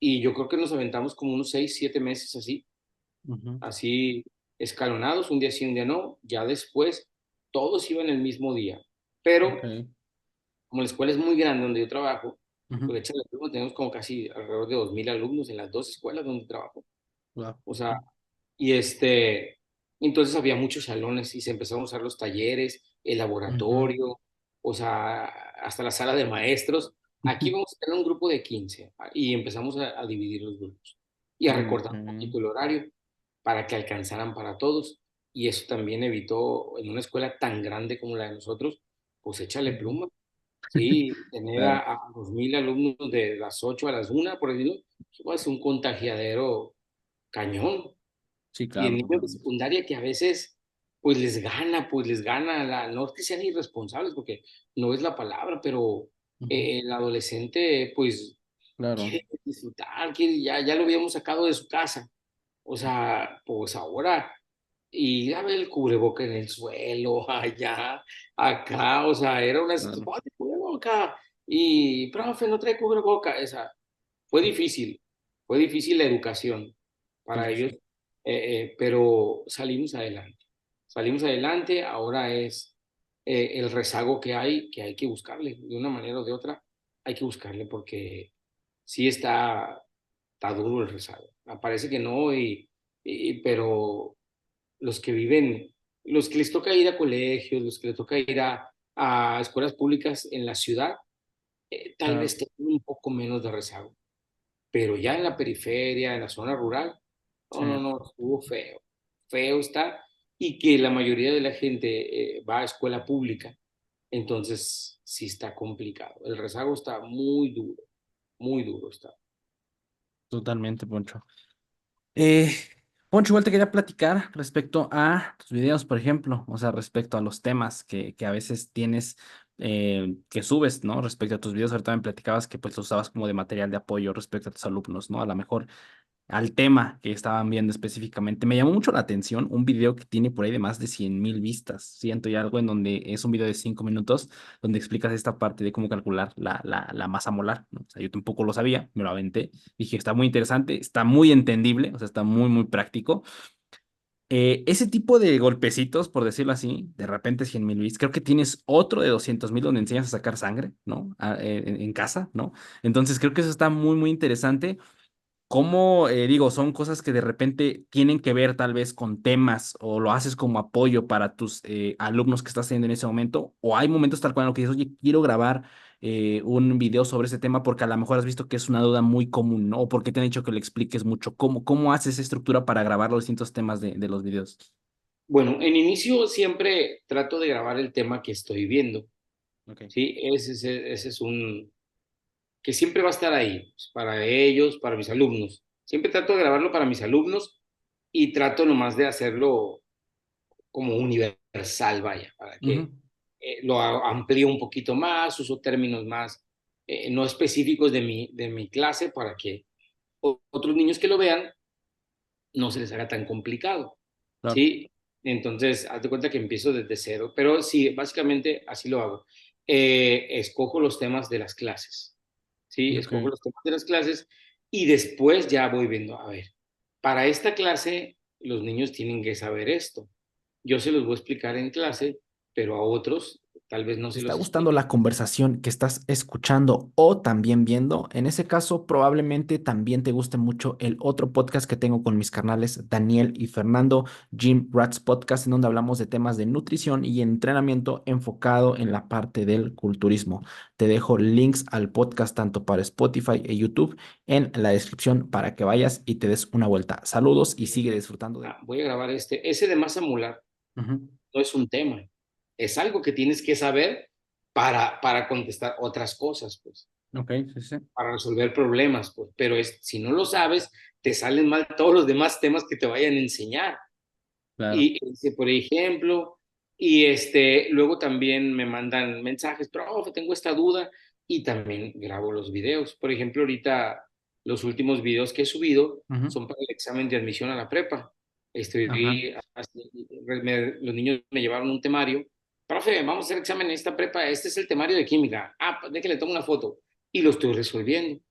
y yo creo que nos aventamos como unos 6, 7 meses así, Ujú. así escalonados, un día sí, un día no. Ya después todos iban el mismo día, pero Ok. como la escuela es muy grande donde yo trabajo, Ujú. pues échale, tenemos como casi alrededor de 2000 alumnos en las dos escuelas donde trabajo. Wow. O sea, y entonces había muchos salones y se empezaron a usar los talleres, el Ujú. laboratorio, o sea, hasta la sala de maestros. Aquí vamos a tener un grupo de 15 y empezamos a dividir los grupos y a recortar un Ok. poquito el horario para que alcanzaran para todos. Y eso también evitó en una escuela tan grande como la de nosotros, pues échale Ujú. pluma. Sí, tener Claro. a 2000 alumnos de las 8 a las 1, por decirlo, eso va a ser un contagiadero cañón. Sí, Y en claro, niños de totalmente. secundaria que a veces pues les gana, no es que sean irresponsables, porque no es la palabra, pero Ujú. el adolescente pues Claro. quiere disfrutar, quiere, ya lo habíamos sacado de su casa, o sea, pues ahora, y ya ve el cubreboca en el suelo, allá, acá, o sea, era una, Claro. ponte cubreboca, y profe, no trae cubreboca, esa, fue difícil la educación Sí, para sí, ellos, sí. pero salimos adelante, ahora es el rezago que hay que buscarle, de una manera o de otra, hay que buscarle porque sí está duro el rezago. Parece que no, pero los que viven, los que les toca ir a colegios, los que les toca ir a escuelas públicas en la ciudad, tal Claro. vez tengan un poco menos de rezago, pero ya en la periferia, en la zona rural, Sí. no, estuvo feo, feo está, y que la mayoría de la gente va a escuela pública, entonces sí está complicado. El rezago está muy duro está. Totalmente, Poncho. Eh, Poncho, igual te quería platicar respecto a tus videos, por ejemplo, o sea, respecto a los temas que a veces tienes, que subes, ¿no? Respecto a tus videos, ahorita me platicabas que pues los usabas como de material de apoyo respecto a tus alumnos, ¿no? A lo mejor al tema que estaban viendo específicamente. Me llamó mucho la atención un video que tiene por ahí de más de 100,000 vistas, ciento y algo, en donde es un video de 5 minutos, donde explicas esta parte de cómo calcular la masa molar, ¿no? O sea, yo tampoco lo sabía, me lo aventé, dije, está muy interesante, está muy entendible, o sea, está muy, muy práctico. Ese tipo de golpecitos, por decirlo así, de repente 100,000 vistas, creo que tienes otro de 200,000 donde enseñas a sacar sangre, ¿no? En casa, ¿no? Entonces creo que eso está muy, muy interesante. ¿Cómo, digo, son cosas que de repente tienen que ver tal vez con temas o lo haces como apoyo para tus alumnos que estás teniendo en ese momento? ¿O hay momentos tal cual en los que dices, oye, quiero grabar un video sobre ese tema porque a lo mejor has visto que es una duda muy común, ¿no? O porque te han dicho que lo expliques mucho? ¿Cómo haces esa estructura para grabar los distintos temas de los videos? Bueno, en inicio siempre trato de grabar el tema que estoy viendo, Ok. ¿sí? Ese es que siempre va a estar ahí, pues, para ellos, para mis alumnos. Siempre trato de grabarlo para mis alumnos y trato nomás de hacerlo como universal, vaya, para que Ujú. amplíe un poquito más, uso términos más no específicos de mi clase para que otros niños que lo vean no se les haga tan complicado, Claro. ¿sí? Entonces, haz de cuenta que empiezo desde cero, pero sí, básicamente así lo hago. Escojo los temas de las clases, ¿sí? Ok. Escojo los temas de las clases y después ya voy viendo, a ver, para esta clase los niños tienen que saber esto. Yo se los voy a explicar en clase, pero a otros tal vez no ¿Te se está los gustando explique. la conversación que estás escuchando o también viendo? En ese caso, probablemente también te guste mucho el otro podcast que tengo con mis carnales Daniel y Fernando, Jim Rats Podcast, en donde hablamos de temas de nutrición y entrenamiento enfocado en la parte del culturismo. Te dejo links al podcast tanto para Spotify e YouTube en la descripción para que vayas y te des una vuelta. Saludos y sigue disfrutando del... Voy a grabar ese de masa molar Ujú. no es un tema, es algo que tienes que saber para contestar otras cosas, pues, Ok, sí, sí. para resolver problemas, pues, pero si no lo sabes, te salen mal todos los demás temas que te vayan a enseñar. Claro. Y por ejemplo, luego también me mandan mensajes, profe, tengo esta duda, y también grabo los videos. Por ejemplo, ahorita los últimos videos que he subido Ujú. son para el examen de admisión a la prepa. Ajá. Los niños me llevaron un temario. Profe, vamos a hacer examen en esta prepa. Este es el temario de química. Pues déjale, tomo una foto. Y lo estoy resolviendo.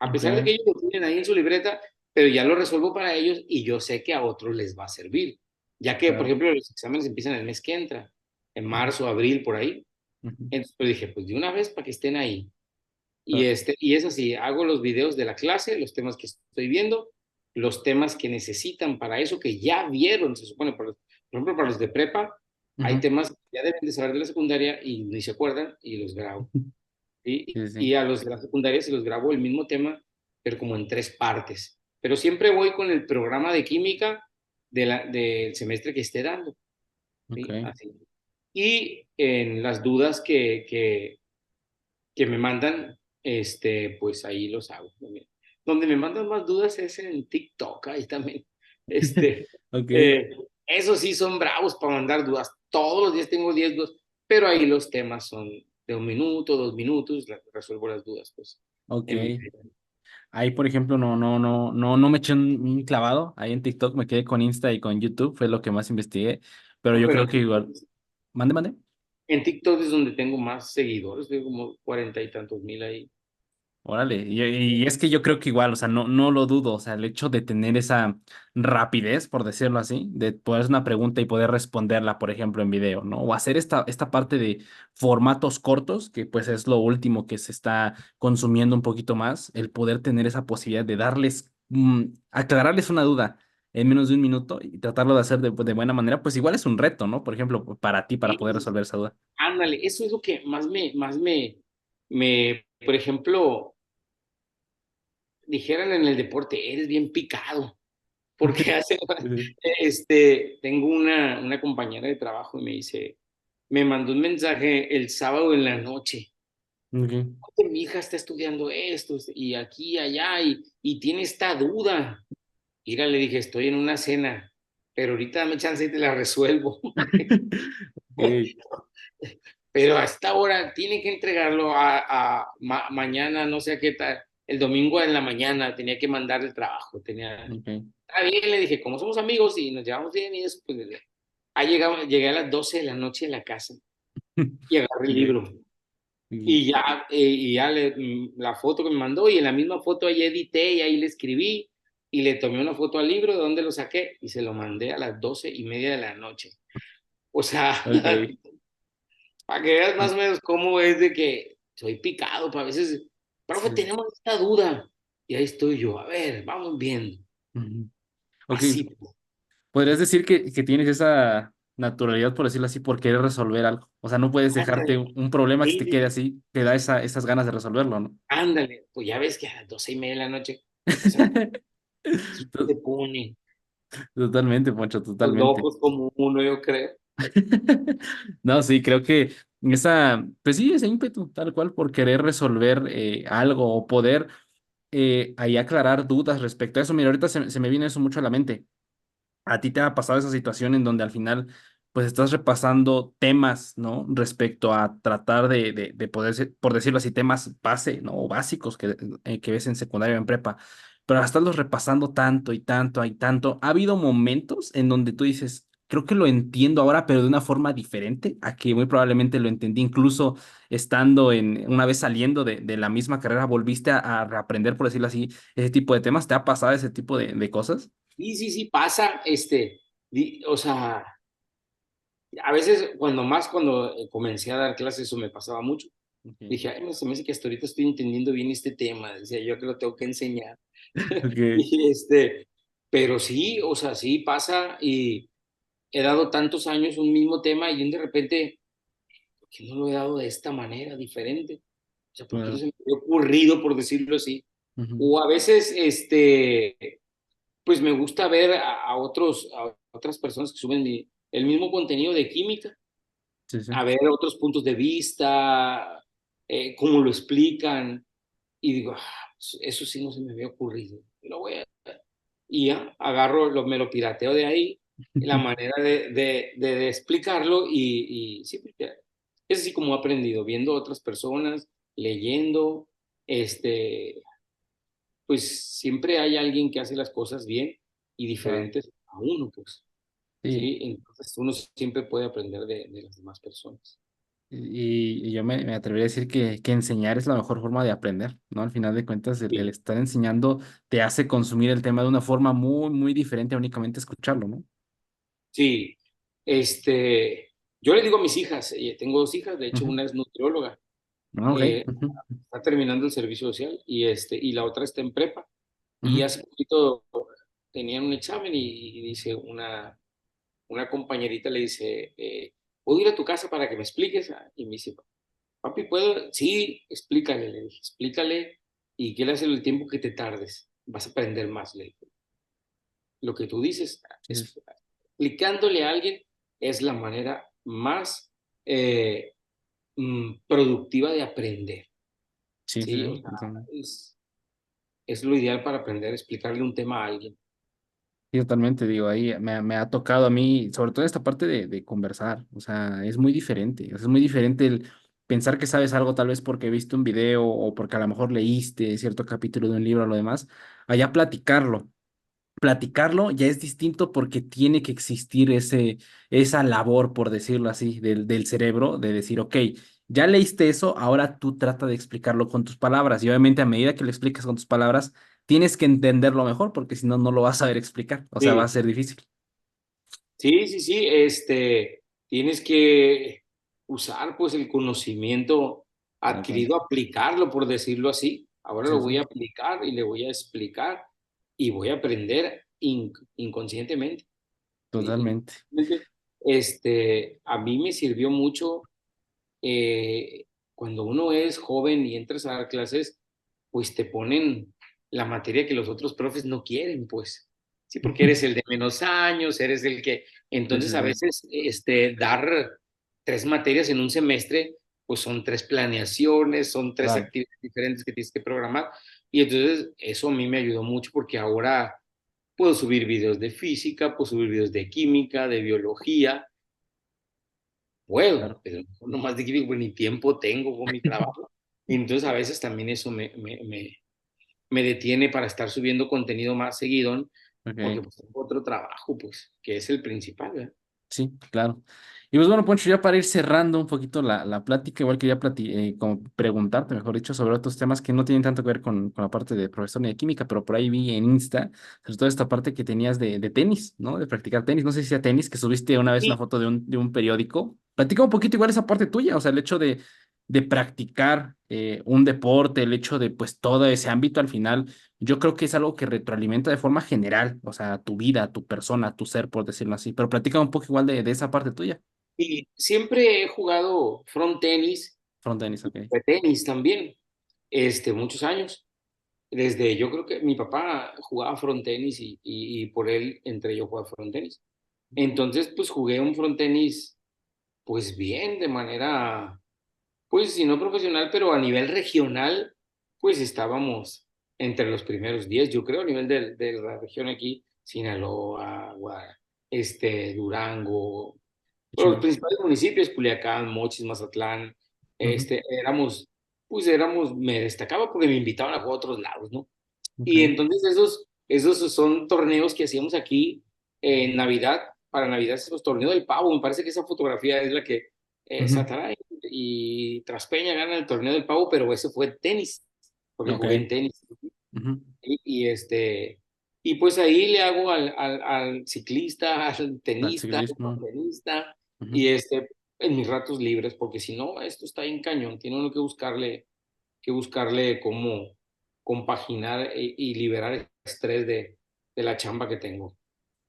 A Ok. pesar de que ellos lo tienen ahí en su libreta, pero ya lo resuelvo para ellos y yo sé que a otros les va a servir. Ya que, por Claro. ejemplo, los exámenes empiezan el mes que entra, en Ujú, marzo, abril, por ahí. ujú, Entonces pues dije, pues de una vez para que estén ahí. claro. Y es así, hago los videos de la clase, los temas que estoy viendo, los temas que necesitan para eso, que ya vieron, se supone, por ejemplo, para los de prepa, hay Ujú, temas que ya deben de saber de la secundaria y ni se acuerdan y los grabo. ujú. ¿Sí? Sí, sí. Y a los de la secundaria se los grabo el mismo tema, pero como en tres partes. Pero siempre voy con el programa de química del semestre que esté dando. Ok. ¿Sí? Así. Y en las dudas que me mandan, pues ahí los hago también. Donde me mandan más dudas es en TikTok, ahí también. Este, Ok. eh, Esos sí son bravos para mandar dudas. Todos los días tengo 10 dudas, pero ahí los temas son de 1 minuto, 2 minutos, resuelvo las dudas, pues. Ok. En- Ahí, por ejemplo, no me eché un clavado. Ahí en TikTok me quedé con Insta y con YouTube, fue lo que más investigué. Pero no, yo pero creo que igual. Mande, mande. en TikTok es donde tengo más seguidores, tengo como 40 y tantos mil ahí. Órale, y es que yo creo que igual, o sea, no lo dudo, o sea, el hecho de tener esa rapidez, por decirlo así, de poder hacer una pregunta y poder responderla, por ejemplo, en video, ¿no? O hacer esta parte de formatos cortos, que pues es lo último que se está consumiendo un poquito más, el poder tener esa posibilidad de darles, aclararles una duda en menos de un minuto y tratarlo de hacer de buena manera, pues igual es un reto, ¿no? Por ejemplo, para ti, para poder Sí, resolver esa duda. ándale, eso es lo que por ejemplo, dijeran en el deporte, eres bien picado. Porque Ujú. tengo una compañera de trabajo y me dice, me mandó un mensaje el sábado en la noche. Ok. "Oye, mi hija está estudiando esto y aquí y allá y tiene esta duda. Mira, le dije, estoy en una cena, pero ahorita dame chance y te la resuelvo. Ok. Pero a esta hora tiene que entregarlo mañana, no sé a qué tal, el domingo en la mañana tenía que mandar el trabajo. Ok. Está bien, le dije, como somos amigos y nos llevamos bien y eso, pues llegué a las 12 de la noche a la casa y agarré el Ok. libro. Y ya la foto que me mandó y en la misma foto ahí edité y ahí le escribí y le tomé una foto al libro de donde lo saqué y se lo mandé a las 12:30 de la noche. O sea, Ok. para que veas más o menos cómo es de que soy picado, para veces, profe, Sí. tenemos esta duda. Y ahí estoy yo, a ver, vamos viendo. Ujú. Ok, Así, pues. podrías decir que tienes esa naturalidad, por decirlo así, por querer resolver algo. O sea, no puedes dejarte Ándale, un problema que se sí, te sí, quede sí. así, te da esas ganas de resolverlo, ¿no? Ándale, pues ya ves que a las 12:30 de la noche, o sea, sí se pone Totalmente, Poncho, los totalmente. locos como uno, yo creo. No, sí, creo que pues sí, ese ímpetu, tal cual, por querer resolver algo o poder ahí aclarar dudas respecto a eso. Mira, ahorita se me viene eso mucho a la mente. ¿A ti te ha pasado esa situación en donde al final pues estás repasando temas, ¿no? Respecto a tratar de poder ser, por decirlo así, temas base, ¿no? O básicos que ves en secundaria o en prepa, pero estarlos repasando tanto y tanto y tanto. ¿Ha habido momentos en donde tú dices, creo que lo entiendo ahora, pero de una forma diferente a que muy probablemente lo entendí incluso estando una vez saliendo de la misma carrera, volviste a reaprender, por decirlo así, ese tipo de temas? ¿Te ha pasado ese tipo de cosas? Sí, sí, sí, pasa, o sea, a veces cuando comencé a dar clases, eso me pasaba mucho. Okay. Dije, ay, no, se me hace que hasta ahorita estoy entendiendo bien este tema, decía yo que lo tengo que enseñar. Ok. Y pero sí, o sea, sí pasa y he dado tantos años un mismo tema y de repente, ¿por qué no lo he dado de esta manera, diferente? O sea, ¿por qué no Claro. se me había ocurrido, por decirlo así? Ujú. O a veces, pues me gusta ver a otras personas que suben el mismo contenido de química, Sí, sí. a ver otros puntos de vista, cómo lo explican, y digo, eso sí no se me había ocurrido. Y ya, me lo pirateo de ahí, la manera de explicarlo, y sí, porque es así como he aprendido, viendo a otras personas, leyendo, pues siempre hay alguien que hace las cosas bien y Claro. diferentes a uno, pues, Sí, ¿sí? Entonces uno siempre puede aprender de las demás personas. Y yo me atrevería a decir que enseñar es la mejor forma de aprender, ¿no? Al final de cuentas, el Sí, estar enseñando te hace consumir el tema de una forma muy, muy diferente a únicamente escucharlo, ¿no? sí. Yo le digo a mis hijas, tengo dos hijas, de hecho Ujú. una es nutrióloga, Ah, ok. eh, Ujú, está terminando el servicio social y la otra está en prepa. Y ujú. hace poquito tenían un examen y dice una compañerita le dice, ¿puedo ir a tu casa para que me expliques? Y me dice, papi, ¿puedo? Sí, explícale, le dije, explícale y quiere hacer el tiempo que te tardes. Vas a aprender más, le dije. Lo que tú dices, Sí, sí, explicándole a alguien es la manera más eh, productiva de aprender, sí, sí, ¿sí? O sí, sea, totalmente. es lo ideal para aprender, explicarle un tema a alguien. Sí, totalmente, digo, ahí me ha tocado a mí, sobre todo esta parte de conversar, o sea, es muy diferente, o sea, es muy diferente el pensar que sabes algo tal vez porque viste un video o porque a lo mejor leíste cierto capítulo de un libro o lo demás, allá platicarlo. Platicarlo ya es distinto porque tiene que existir esa labor, por decirlo así, del cerebro, de decir, ok, ya leíste eso, ahora tú trata de explicarlo con tus palabras. Y obviamente a medida que lo explicas con tus palabras, tienes que entenderlo mejor porque si no, no lo vas a saber explicar. O sea, va a Sí, ser difícil. sí, sí, sí, tienes que usar pues el conocimiento Tal cual. adquirido, aplicarlo, por decirlo así. Ahora Sí, lo sí, voy a aplicar y le voy a explicar y voy a aprender inconscientemente. totalmente. Inconscientemente. A mí me sirvió mucho cuando uno es joven y entras a dar clases, pues te ponen la materia que los otros profes no quieren, pues. Sí, porque eres el de menos años, eres el que... Sí, Entonces, sí, a sí. veces, dar 3 materias en un semestre, pues son 3 planeaciones, son tres Claro. actividades diferentes que tienes que programar. Y entonces, eso a mí me ayudó mucho porque ahora puedo subir videos de física, puedo subir videos de química, de biología, puedo, Claro. pero no más de que pues, ni tiempo tengo con mi trabajo. Y entonces a veces también eso me detiene para estar subiendo contenido más seguido, porque Ok. pues tengo otro trabajo, pues, que es el principal, ¿verdad? Sí, claro. Y pues bueno, Poncho, ya para ir cerrando un poquito la plática, igual quería como preguntarte, mejor dicho, sobre otros temas que no tienen tanto que ver con la parte de profesor ni de química, pero por ahí vi en Insta, sobre todo esta parte que tenías de tenis, ¿no? De practicar tenis. No sé si sea tenis, que subiste una vez una Y, foto de un periódico. Platica un poquito igual esa parte tuya, o sea, el hecho de practicar un deporte, el hecho de pues todo ese ámbito al final. Yo creo que es algo que retroalimenta de forma general, o sea, tu vida, tu persona, tu ser, por decirlo así. Pero platica un poco igual de esa parte tuya. y siempre he jugado front tenis Front tenis, ok. de tenis también, muchos años. Yo creo que mi papá jugaba front tenis y por él entré yo a jugar front tenis. Entonces, pues jugué un front tenis, pues bien, de manera pues si no profesional, pero a nivel regional, pues estábamos entre los primeros 10, yo creo, a nivel de la región aquí, Sinaloa, Durango, Qué bueno, los chido. principales municipios, Culiacán, Mochis, Mazatlán, Ujú, me destacaba porque me invitaban a jugar a otros lados, ¿no? Y ok, entonces esos son torneos que hacíamos aquí en Navidad, para Navidad esos torneos del pavo, me parece que esa fotografía es la que ujú, Sataray y Traspeña gana el torneo del pavo, pero ese fue tenis, porque ok, jugué en tenis. ujú, Y pues ahí le hago al ciclista, al al tenista, al ciclismo. tenista, Ujú. y en mis ratos libres, porque si no, esto está en cañón, tiene uno que buscarle cómo compaginar y liberar el estrés de la chamba que tengo.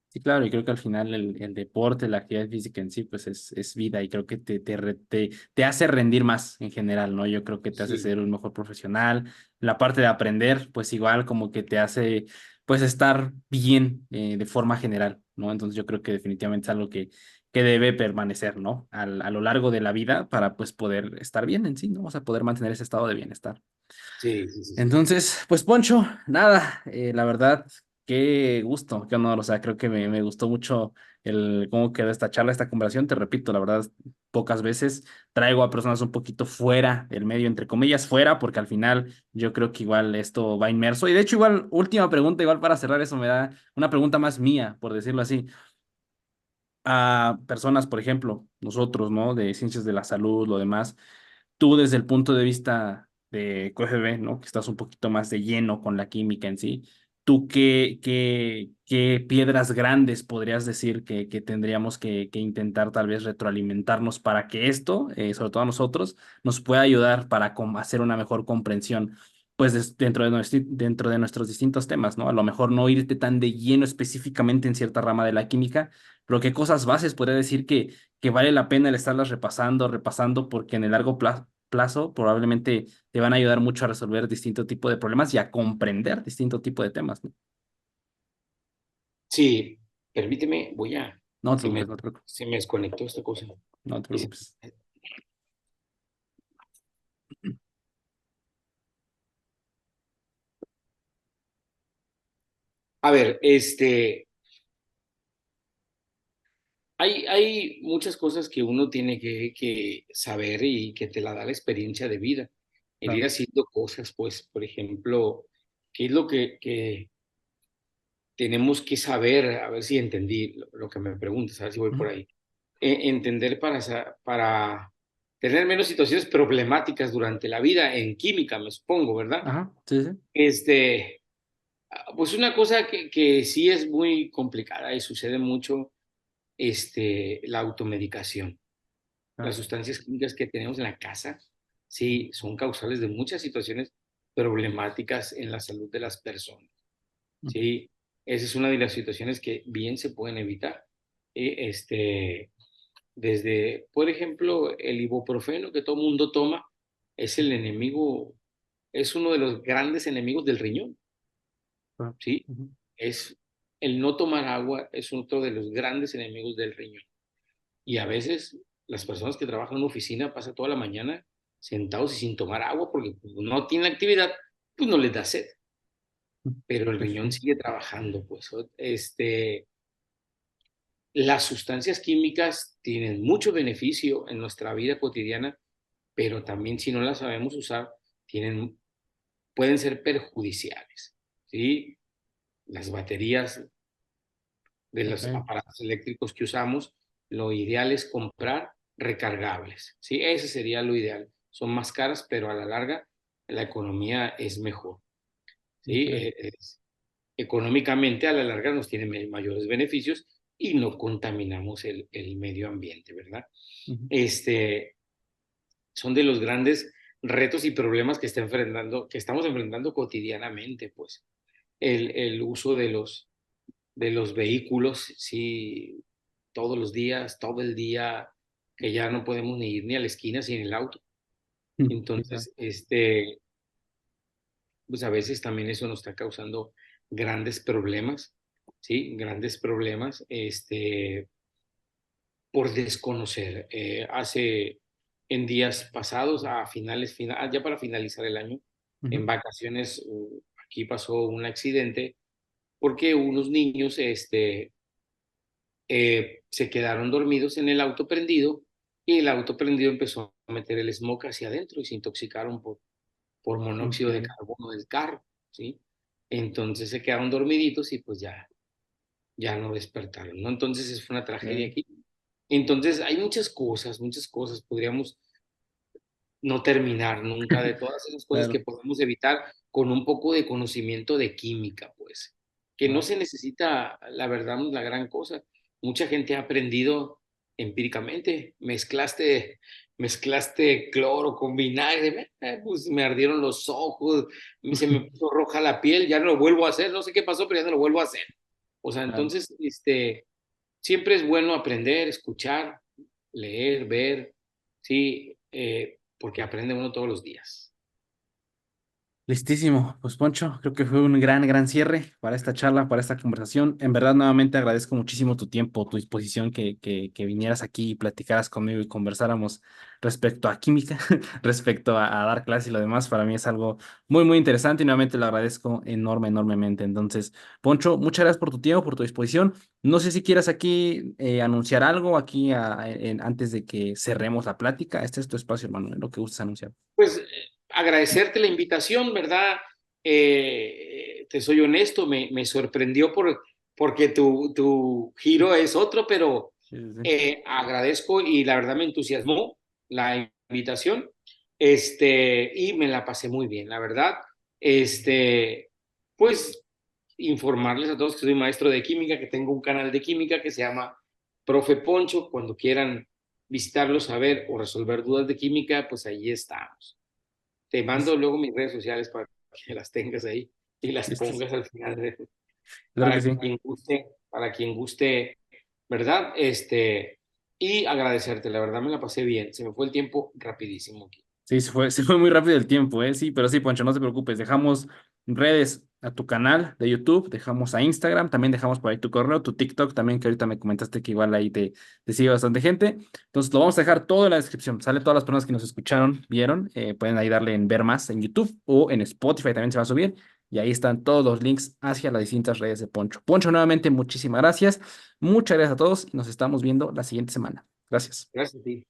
Sí, claro, y creo que al final el deporte, la actividad física en sí, pues es vida y creo que te hace rendir más en general, ¿no? Yo creo que te hace Sí, ser un mejor profesional. La parte de aprender, pues igual como que te hace, pues estar bien de forma general, ¿no? Entonces yo creo que definitivamente es algo que debe permanecer, ¿no? A lo largo de la vida para pues poder estar bien en sí, ¿no? O sea, poder mantener ese estado de bienestar. sí, sí, sí, sí. Entonces, pues Poncho, nada, la verdad, qué gusto, qué honor, o sea, creo que me gustó mucho el cómo quedó esta charla, esta conversación, te repito, la verdad, pocas veces traigo a personas un poquito fuera del medio, entre comillas, fuera, porque al final yo creo que igual esto va inmerso, y de hecho igual, última pregunta, igual para cerrar eso, me da una pregunta más mía, por decirlo así, a personas, por ejemplo, nosotros, ¿no? De ciencias de la salud, lo demás, tú desde el punto de vista de QFB, ¿no? Que estás un poquito más de lleno con la química en sí, ¿tú qué piedras grandes podrías decir que tendríamos que intentar tal vez retroalimentarnos para que esto, sobre todo a nosotros, nos pueda ayudar para hacer una mejor comprensión? Pues dentro de nuestros distintos temas, ¿no? A lo mejor no irte tan de lleno específicamente en cierta rama de la química, pero qué cosas bases podría decir que vale la pena el estarlas repasando, porque en el largo plazo probablemente te van a ayudar mucho a resolver distinto tipo de problemas y a comprender distinto tipo de temas, ¿no? Sí, permíteme, No te se me, preocupes, no te preocupes, se me desconectó esta cosa. no te Y se- preocupes. A ver, hay muchas cosas que uno tiene que saber y que te la da la experiencia de vida. El ir Claro. haciendo cosas, pues, por ejemplo, ¿qué es lo que tenemos que saber? A ver si entendí lo que me preguntas, a ver si voy por Ujú. ahí. Entender para tener menos situaciones problemáticas durante la vida en química, me supongo, ¿verdad? Ajá, sí, sí. Este, pues una cosa que sí es muy complicada y sucede mucho, la automedicación. Las Claro. sustancias químicas que tenemos en la casa, sí, son causales de muchas situaciones problemáticas en la salud de las personas, Ujú. sí. Esa es una de las situaciones que bien se pueden evitar. Eh, este, Desde, por ejemplo, el ibuprofeno que todo el mundo toma, es el enemigo, es uno de los grandes enemigos del riñón, Claro. ¿sí? Ujú. Es el no tomar agua es otro de los grandes enemigos del riñón. Y a veces las personas que trabajan en una oficina pasan toda la mañana sentados y sin tomar agua porque pues, no tienen actividad, pues no les da sed, pero el Sí, riñón sí. sigue trabajando, pues. Las sustancias químicas tienen mucho beneficio en nuestra vida cotidiana, pero también si no las sabemos usar, tienen, pueden ser perjudiciales, ¿sí? Las baterías de Ok. los aparatos eléctricos que usamos, lo ideal es comprar recargables, ¿sí? Ese sería lo ideal. Son más caras, pero a la larga la economía es mejor, ¿sí? Ok. Económicamente a la larga nos tiene mayores beneficios y no contaminamos el medio ambiente, ¿verdad? Ujú. Este, Son de los grandes retos y problemas que estamos enfrentando cotidianamente, pues. El uso de los vehículos, sí, todos los días, todo el día, que ya no podemos ni ir ni a la esquina sin el auto. Sí, claro. Entonces, pues a veces también eso nos está causando grandes problemas, ¿sí? Grandes problemas, por desconocer. En días pasados, ya para finalizar el año, Ujú. en vacaciones, aquí pasó un accidente porque unos niños, se quedaron dormidos en el auto prendido y el auto prendido empezó a meter el smog hacia adentro y se intoxicaron por monóxido de Ok. carbono del carro, ¿sí? Entonces se quedaron dormiditos y pues ya no despertaron, ¿no? Entonces fue una tragedia Ok. aquí. Entonces hay muchas cosas, podríamos no terminar nunca de todas esas cosas que Claro. podemos evitar con un poco de conocimiento de química, pues, que no Claro. se necesita, la verdad, la gran cosa. Mucha gente ha aprendido empíricamente, mezclaste cloro con vinagre, pues me ardieron los ojos, se me puso roja la piel, ya no lo vuelvo a hacer, no sé qué pasó, pero ya no lo vuelvo a hacer. O sea, Claro. entonces, siempre es bueno aprender, escuchar, leer, ver, sí, porque aprende uno todos los días. Listísimo. Pues Poncho, creo que fue un gran cierre para esta charla, para esta conversación. En verdad, nuevamente agradezco muchísimo tu tiempo, tu disposición, que vinieras aquí y platicaras conmigo y conversáramos respecto a química, respecto a dar clases y lo demás. Para mí es algo muy interesante y nuevamente lo agradezco enormemente. Entonces, Poncho, muchas gracias por tu tiempo, por tu disposición. No sé si quieras aquí anunciar algo aquí antes de que cerremos la plática. Este es tu espacio, hermano, lo que gustes anunciar. Pues agradecerte la invitación, ¿verdad? Te soy honesto, me sorprendió porque tu giro es otro, pero Sí, sí, sí. Agradezco y la verdad me entusiasmó la invitación, y me la pasé muy bien, la verdad. Pues informarles a todos que soy maestro de química, que tengo un canal de química que se llama Profe Poncho. Cuando quieran visitarlo, saber o resolver dudas de química, pues ahí estamos. Te mando luego mis redes sociales para que las tengas ahí y las Listos. pongas al final Claro que sí. para quien guste, ¿verdad? Y agradecerte, la verdad me la pasé bien, se me fue el tiempo rapidísimo aquí. Sí, se fue muy rápido el tiempo, ¿eh? Sí, pero sí, Poncho, no te preocupes. Dejamos redes a tu canal de YouTube, dejamos a Instagram, también dejamos por ahí tu correo, tu TikTok también, que ahorita me comentaste que igual ahí te sigue bastante gente. Entonces, lo vamos a dejar todo en la descripción. Sale todas las personas que nos escucharon, vieron, pueden ahí darle en ver más en YouTube o en Spotify también se va a subir. Y ahí están todos los links hacia las distintas redes de Poncho. Poncho, nuevamente, muchísimas gracias. Muchas gracias a todos y nos estamos viendo la siguiente semana. Gracias. Gracias a ti.